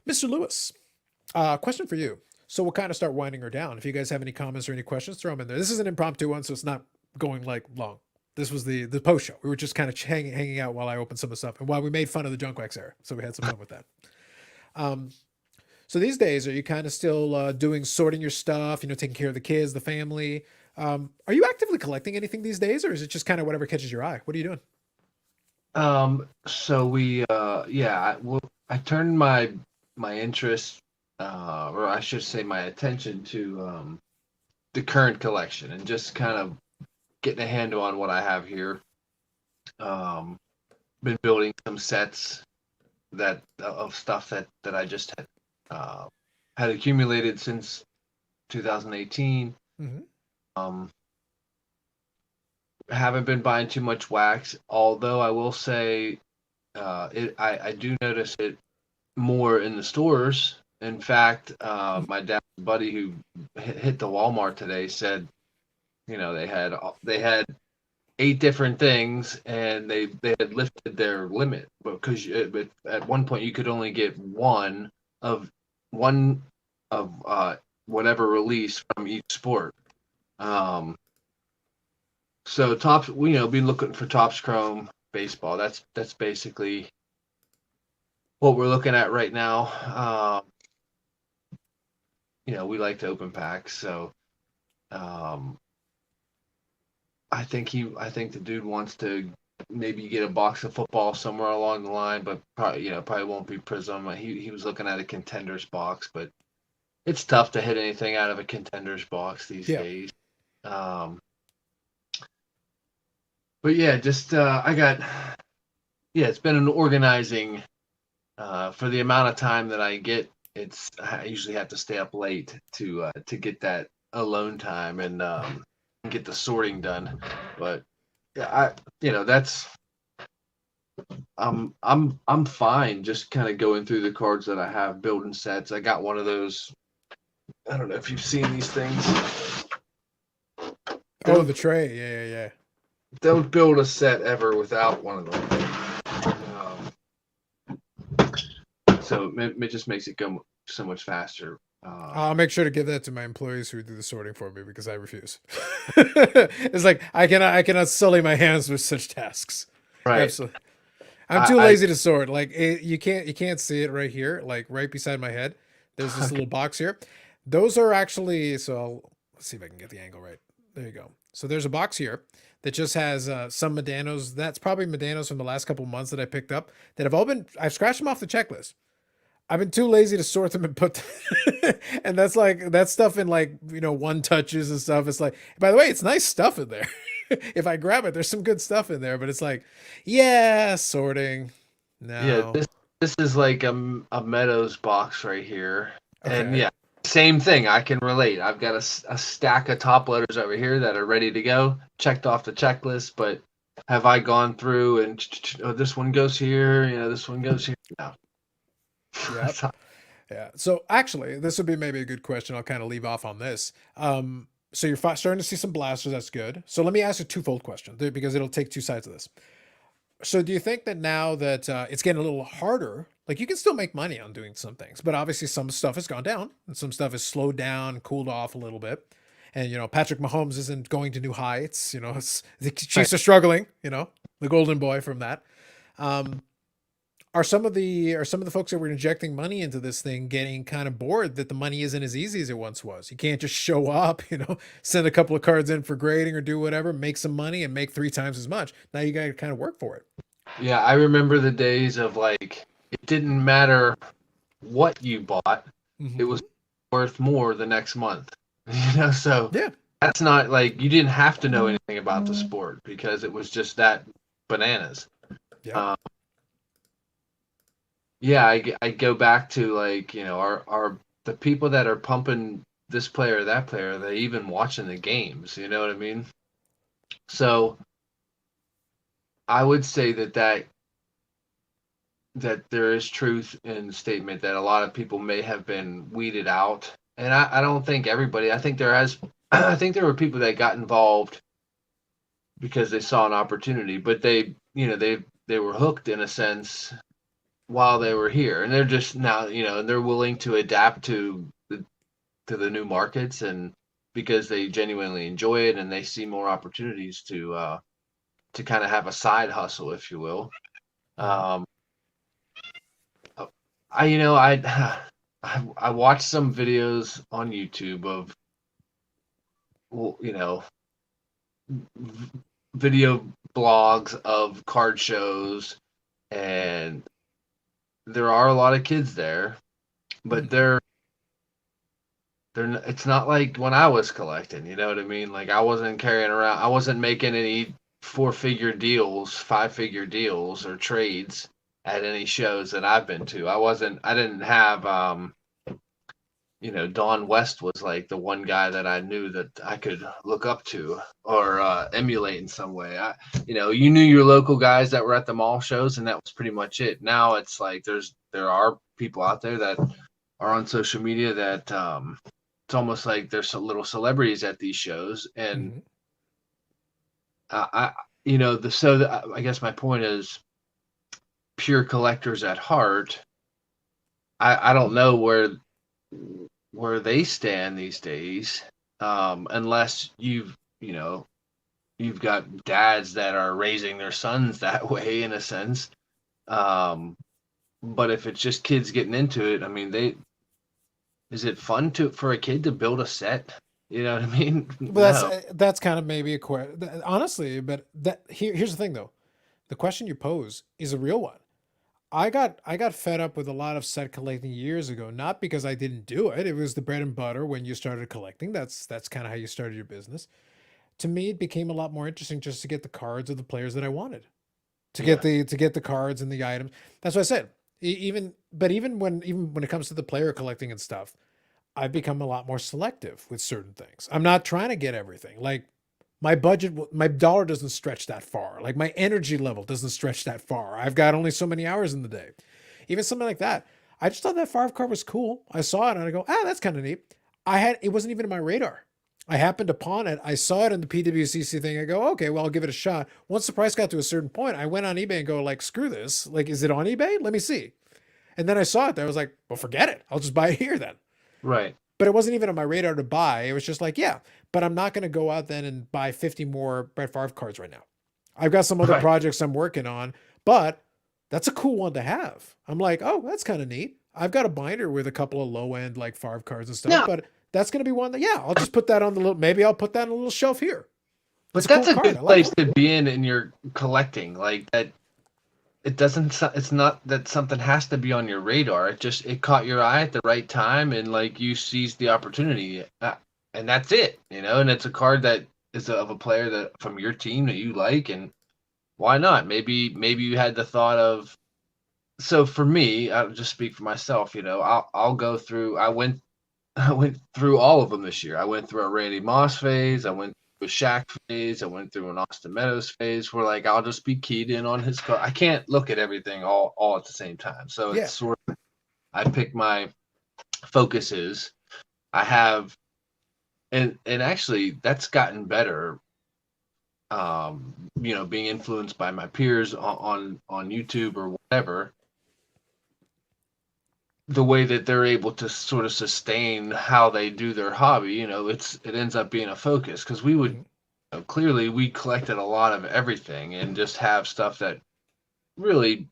Mr. Lewis, question for you. So we'll kind of start winding her down. If you guys have any comments or any questions, throw them in there. This is an impromptu one, so it's not going like long. This was the post show. We were just kind of hanging out while I opened some of the stuff and while we made fun of the junk wax era. So we had some fun with that. Um, so these days, are you kind of still doing sorting your stuff? Taking care of the kids, the family. Are you actively collecting anything these days, or is it just kind of whatever catches your eye? What are you doing? So I turned my interest, or I should say my attention to the current collection and just kind of getting a handle on what I have here. Been building some sets that of stuff that I just had accumulated since 2018. Mm-hmm. Haven't been buying too much wax, although I will say I do notice it more in the stores. In fact, my dad's buddy who hit the Walmart today said, they had 8 different things and they had lifted their limit, because at one point you could only get one of whatever release from each sport. So Topps, be looking for Topps Chrome baseball. That's basically what we're looking at right now. We like to open packs, so I think the dude wants to maybe get a box of football somewhere along the line, but probably won't be Prism. He was looking at a Contenders box, but it's tough to hit anything out of a Contenders box these days. But yeah, just it's been an organizing for the amount of time that I get. I usually have to stay up late to get that alone time and get the sorting done. But yeah, I'm fine just kind of going through the cards that I have, building sets. I got one of those. I don't know if you've seen these things. Oh, the tray. Yeah. Don't build a set ever without one of them. So it just makes it go so much faster. I'll make sure to give that to my employees who do the sorting for me because I refuse. It's like I cannot sully my hands with such tasks. Right. Absolutely. I'm too lazy to sort. Like you can't see it right here, like right beside my head. There's this little box here. Those are actually let's see if I can get the angle right. There you go. So there's a box here that just has some Medanos. That's probably Medanos from the last couple months that I picked up that I've scratched them off the checklist. I've been too lazy to sort them and put and that's stuff in one touches and stuff. It's like, by the way, it's nice stuff in there. If I grab it, there's some good stuff in there, but it's like, sorting. No. Yeah, this is like a Meadows box right here. Okay. And same thing. I can relate. I've got a stack of top loaders over here that are ready to go, checked off the checklist, but have I gone through and this one goes here, this one goes here? No. Yeah. Yeah. So actually, this would be maybe a good question. I'll kind of leave off on this. So you're starting to see some blasters. That's good. So let me ask a twofold question because it'll take two sides of this. So do you think that now that it's getting a little harder, like you can still make money on doing some things, but obviously some stuff has gone down and some stuff has slowed down, cooled off a little bit. And, Patrick Mahomes isn't going to new heights, the Chiefs are struggling, the golden boy from that. Are some of the folks that were injecting money into this thing getting kind of bored that the money isn't as easy as it once was? You can't just show up, send a couple of cards in for grading or do whatever, make some money and make 3 times as much. Now you got to kind of work for it. Yeah, I remember the days of it didn't matter what you bought, it was worth more the next month. So yeah, that's not you didn't have to know anything about the sport because it was just that bananas. Yeah. I go back to are the people that are pumping this player or that player, are they even watching the games? You know what I mean? So I would say that that there is truth in the statement that a lot of people may have been weeded out, and I don't think everybody. I think I think there were people that got involved because they saw an opportunity, but they were hooked in a sense while they were here, and they're just now and they're willing to adapt to the new markets, and because they genuinely enjoy it and they see more opportunities to kind of have a side hustle, if you will. Um, I you know I watched some videos on YouTube of video blogs of card shows, and there are a lot of kids there, but it's not like when I was collecting, you know what I mean? Like I wasn't I wasn't making any 4-figure deals, 5-figure deals or trades at any shows that I've been to. I didn't have Don West was like the one guy that I knew that I could look up to or emulate in some way. You knew your local guys that were at the mall shows, and that was pretty much it. Now it's like there are people out there that are on social media that it's almost like there's some little celebrities at these shows, and I guess my point is, pure collectors at heart. I don't know where they stand these days, unless you've got dads that are raising their sons that way in a sense. But if it's just kids getting into it, I mean, is it fun for a kid to build a set? You know what I mean? Well, that's kind of maybe a question, honestly. But here's the thing, though. The question you pose is a real one. I got fed up with a lot of set collecting years ago, not because I didn't do it. It was the bread and butter when you started collecting. That's kind of how you started your business. To me, it became a lot more interesting just to get the cards of the players that I wanted. To get the cards and the items. That's what I said. Even when it comes to the player collecting and stuff, I've become a lot more selective with certain things. I'm not trying to get everything. Like my budget, my dollar doesn't stretch that far. Like my energy level doesn't stretch that far. I've got only so many hours in the day. Even something like that. I just thought that 5 card was cool. I saw it and I go, that's kind of neat. It wasn't even in my radar. I happened upon it. I saw it in the PWCC thing. I go, okay, well, I'll give it a shot. Once the price got to a certain point, I went on eBay and go like, screw this. Like, is it on eBay? Let me see. And then I saw it there. I was like, well, forget it. I'll just buy it here then. Right. But it wasn't even on my radar to buy. It was just like, yeah, but I'm not going to go out then and buy 50 more Brett Favre cards right now. I've got some other projects I'm working on, but that's a cool one to have. I'm like, oh, that's kind of neat. I've got a binder with a couple of low end like Favre cards and stuff, but that's going to be one that, I'll just put that on maybe I'll put that on a little shelf here. But that's a good place to be in your collecting. Like that, it's not that something has to be on your radar. It caught your eye at the right time, and like you seized the opportunity, and that's it. And it's a card that is of a player that from your team that you like, and why not? Maybe you had the thought of. So for me, I'll just speak for myself. I'll go through. I went through all of them this year. I went through a Randy Moss phase. I went through a Shaq phase. I went through an Austin Meadows phase where like I'll just be keyed in on his card. I can't look at everything all at the same time. So it's sort of, I pick my focuses. I have, and actually that's gotten better. Being influenced by my peers on YouTube or whatever. The way that they're able to sort of sustain how they do their hobby, it ends up being a focus, because we would clearly we collected a lot of everything and just have stuff that really,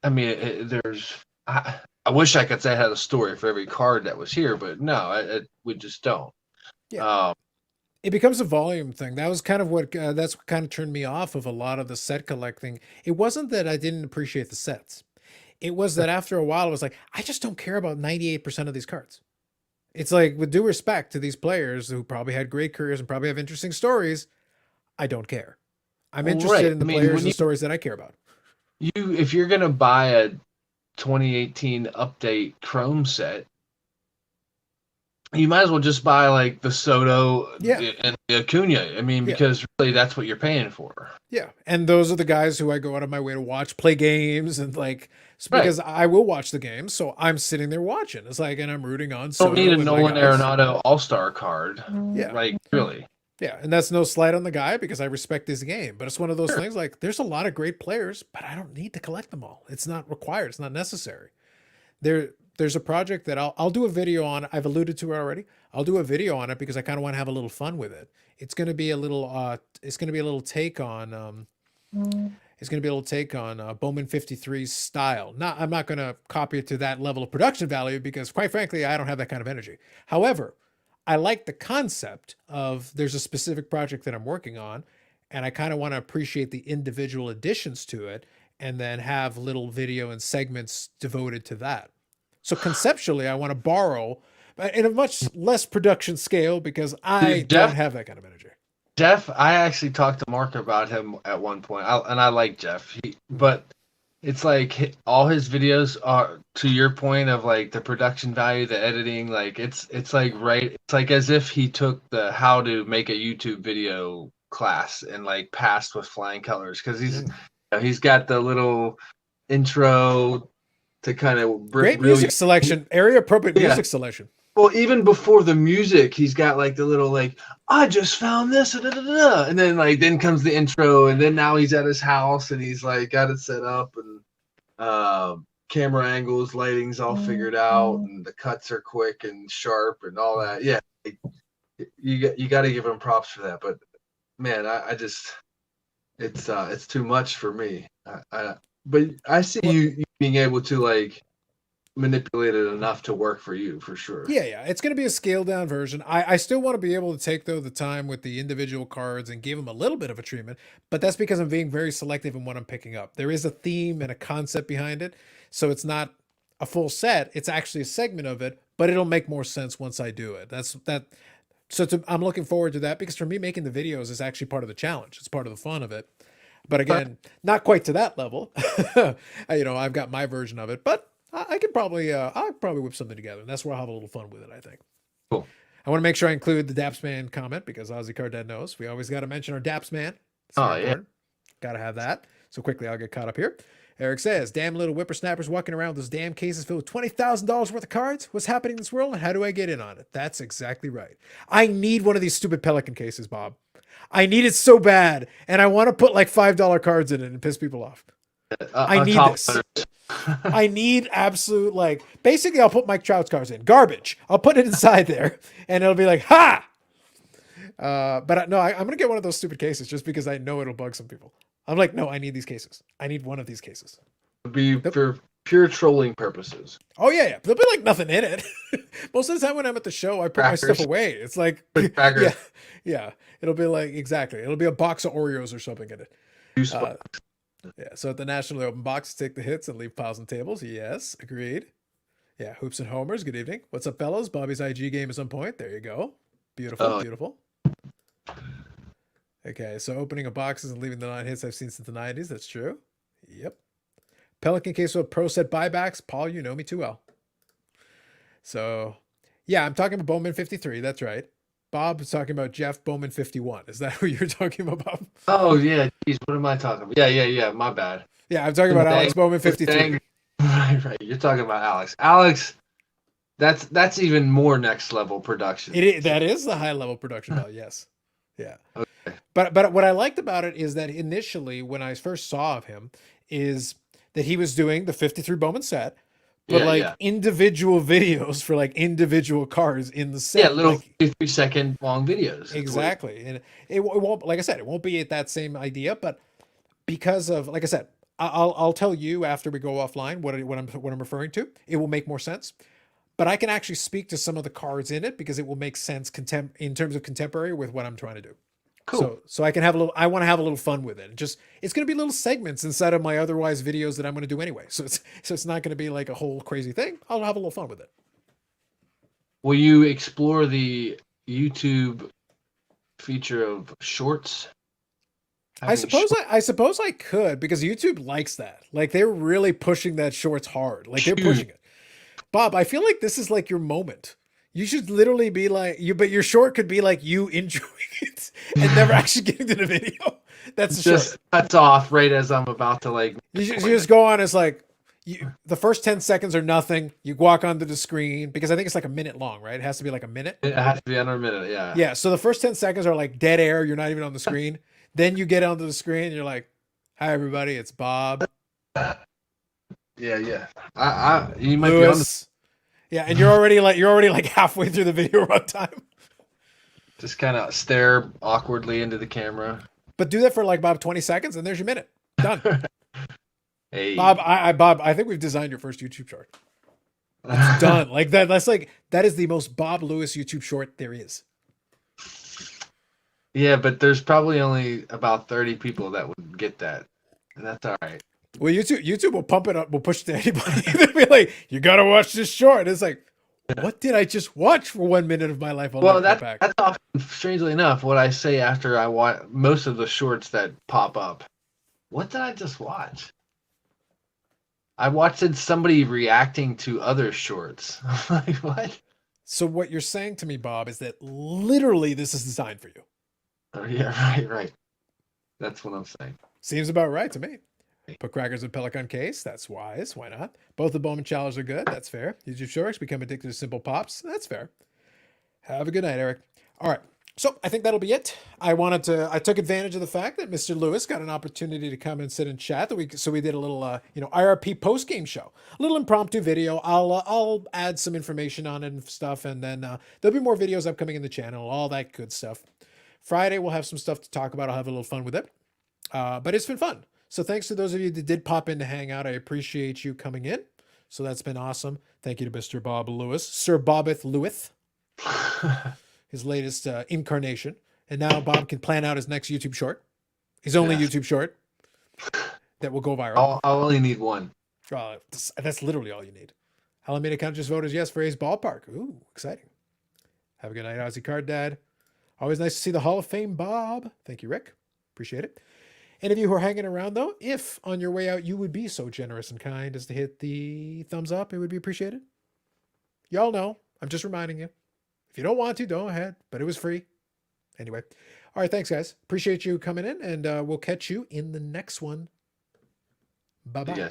I mean, I wish I could say I had a story for every card that was here, but no, we just don't. Yeah. It becomes a volume thing. That was kind of that's what kind of turned me off of a lot of the set collecting. It wasn't that I didn't appreciate the sets. It was that after a while, it was like, I just don't care about 98% of these cards. It's like, with due respect to these players who probably had great careers and probably have interesting stories, I don't care. I'm interested in the players and stories that I care about. If you're going to buy a 2018 update Chrome set, you might as well just buy like the Soto Yeah. and the Acuna. I mean, Yeah. because really that's what you're paying for. Yeah. And those are the guys who I go out of my way to watch play games and like, Right. because I will watch the games. So I'm sitting there watching. It's like, and I'm rooting on Don't need Soto a and my Nolan guys. Arenado All-Star card. Yeah. Like, really. Yeah. And that's no slight on the guy because I respect his game. But it's one of those Sure. things like there's a lot of great players, but I don't need to collect them all. It's not required. It's not necessary. There's a project that I'll do a video on. I've alluded to it already. I'll do a video on it because I kind of want to have a little fun with it. It's going to be a little take on it's going to be a little take on Bowman 53's style. Not I'm not going to copy it to that level of production value because quite frankly, I don't have that kind of energy. However, I like the concept of there's a specific project that I'm working on and I kind of want to appreciate the individual additions to it and then have little video and segments devoted to that. So conceptually, I want to borrow in a much less production scale because I Dude, don't have that kind of energy. Jeff, I actually talked to Mark about him at one point, and I like Jeff. But it's like all his videos are, to your point of like the production value, the editing, like it's like right. It's like as if he took the how to make a YouTube video class and like passed with flying colors because he's got the little intro to kind of Great really music selection, area appropriate Yeah. music selection. Well, even before the music, he's got like the little like I just found this, and then like then comes the intro, and then now he's at his house and he's like got it set up and camera angles, lighting's all figured out, and the cuts are quick and sharp and all that. Yeah, you got to give him props for that. But man, I just it's too much for me. But I see you being able to like manipulate it enough to work for you for sure. Yeah. It's going to be a scaled down version. I still want to be able to take though the time with the individual cards and give them a little bit of a treatment, but that's because I'm being very selective in what I'm picking up. There is a theme and a concept behind it, so it's not a full set. It's actually a segment of it, but it'll make more sense once I do it. That's that. So I'm looking forward to that because for me, making the videos is actually part of the challenge. It's part of the fun of it. But again, not quite to that level. I've got my version of it, but I could probably I'll probably whip something together, and that's where I'll have a little fun with it, I think. Cool. I want to make sure I include the Daps Man comment because Ozzy Cardad knows we always got to mention our Daps Man. It's very important. Got to have that. So quickly, I'll get caught up here. Eric says, damn little whippersnappers walking around with those damn cases filled with $20,000 worth of cards. What's happening in this world and how do I get in on it? That's exactly right. I need one of these stupid Pelican cases, Bob. I need it so bad. And I want to put like $5 cards in it and piss people off. I need this. I need absolute, like, basically I'll put Mike Trout's cards in. Garbage. I'll put it inside there and it'll be like, ha! But no, I'm going to get one of those stupid cases just because I know it'll bug some people. I'm like, no, I need these cases. I need one of these cases. It'll be for pure trolling purposes. Oh, yeah. There'll be like nothing in it. Most of the time when I'm at the show, I put my stuff away. It's like, yeah. It'll be like, exactly. It'll be a box of Oreos or something in it. Yeah, so at the Nationally Open Box, take the hits and leave piles and tables. Yes, agreed. Yeah, Hoops and Homers, good evening. What's up, fellas? Bobby's IG game is on point. There you go. Beautiful, beautiful. Okay, so opening of boxes and leaving the 9 hits I've seen since the 90s. That's true. Yep. Pelican case with pro set buybacks. Paul, you know me too well. So, yeah, I'm talking about Bowman 53. That's right. Bob is talking about Jeff Bowman 51. Is that who you're talking about? Oh, yeah. Jeez, what am I talking about? Yeah. My bad. Yeah, I'm talking about Alex Bowman 53. Right. You're talking about Alex. Alex, that's even more next level production. That is the high level production value. Yes. Yeah. Okay. But what I liked about it is that initially when I first saw of him is that he was doing the 53 Bowman set, but individual videos for like individual cars in the set. Yeah, little 50-second long videos. Exactly. And it won't, like I said, it won't be that same idea, but because of, like I said, I'll tell you after we go offline what I'm referring to. It will make more sense. But I can actually speak to some of the cards in it because it will make sense in terms of contemporary with what I'm trying to do. Cool. So I can have I want to have a little fun with it. It's going to be little segments inside of my otherwise videos that I'm going to do anyway. So it's not going to be like a whole crazy thing. I'll have a little fun with it. Will you explore the YouTube feature of shorts? I suppose I could because YouTube likes that. Like they're really pushing that shorts hard. Like they're pushing it. Bob, I feel like this is like your moment. You should literally be like you, but your short could be like you enjoying it and never actually getting to the video. That's the Just short. cuts off right as I'm about to like. You just go on. It's like the first 10 seconds are nothing. You walk onto the screen because I think it's like a minute long, right? It has to be like a minute. It has to be under a minute. Yeah. Yeah. So the first 10 seconds are like dead air. You're not even on the screen. Then you get onto the screen. And you're like, "Hi everybody, it's Bob Yeah. You might be on. Lewis." Yeah, and you're already like halfway through the video runtime. Just kind of stare awkwardly into the camera. But do that for like Bob 20 seconds, and there's your minute done. Hey, Bob, I think we've designed your first YouTube short. It's done. Like that. That is the most Bob Lewis YouTube short there is. Yeah, but there's probably only about 30 people that would get that, and that's all right. Well, YouTube will pump it up, will push it to anybody. They'll be like, "You gotta watch this short." It's like, what did I just watch for 1 minute of my life? Well, that's often, strangely enough, what I say after I watch most of the shorts that pop up. What did I just watch? I watched somebody reacting to other shorts. I'm like, what? So what you're saying to me, Bob, is that literally this is designed for you. Oh, yeah, right. That's what I'm saying. Seems about right to me. Put crackers in Pelican case. That's wise. Why not? Both the Bowman Challenge are good. That's fair. YouTube shorts become addicted to simple pops. That's fair. Have a good night, Eric. All right. So I think that'll be it. I took advantage of the fact that Mr. Lewis got an opportunity to come and sit and chat. So we did a little, IRP post game show, a little impromptu video. I'll add some information on it and stuff, and then there'll be more videos upcoming in the channel, all that good stuff. Friday we'll have some stuff to talk about. I'll have a little fun with it, but it's been fun. So thanks to those of you that did pop in to hang out. I appreciate you coming in. So that's been awesome. Thank you to Mr. Bob Lewis, Sir Bobbeth Lewis, his latest incarnation. And now Bob can plan out his next YouTube short. His only YouTube short that will go viral. I'll only need one. That's literally all you need. Alameda Conscious voters, yes, for A's Ballpark. Ooh, exciting. Have a good night, Aussie Card Dad. Always nice to see the Hall of Fame, Bob. Thank you, Rick. Appreciate it. Any of you who are hanging around, though, if on your way out you would be so generous and kind as to hit the thumbs up, it would be appreciated. Y'all know. I'm just reminding you. If you don't want to, go ahead. But it was free. Anyway. All right. Thanks, guys. Appreciate you coming in, and we'll catch you in the next one. Bye-bye.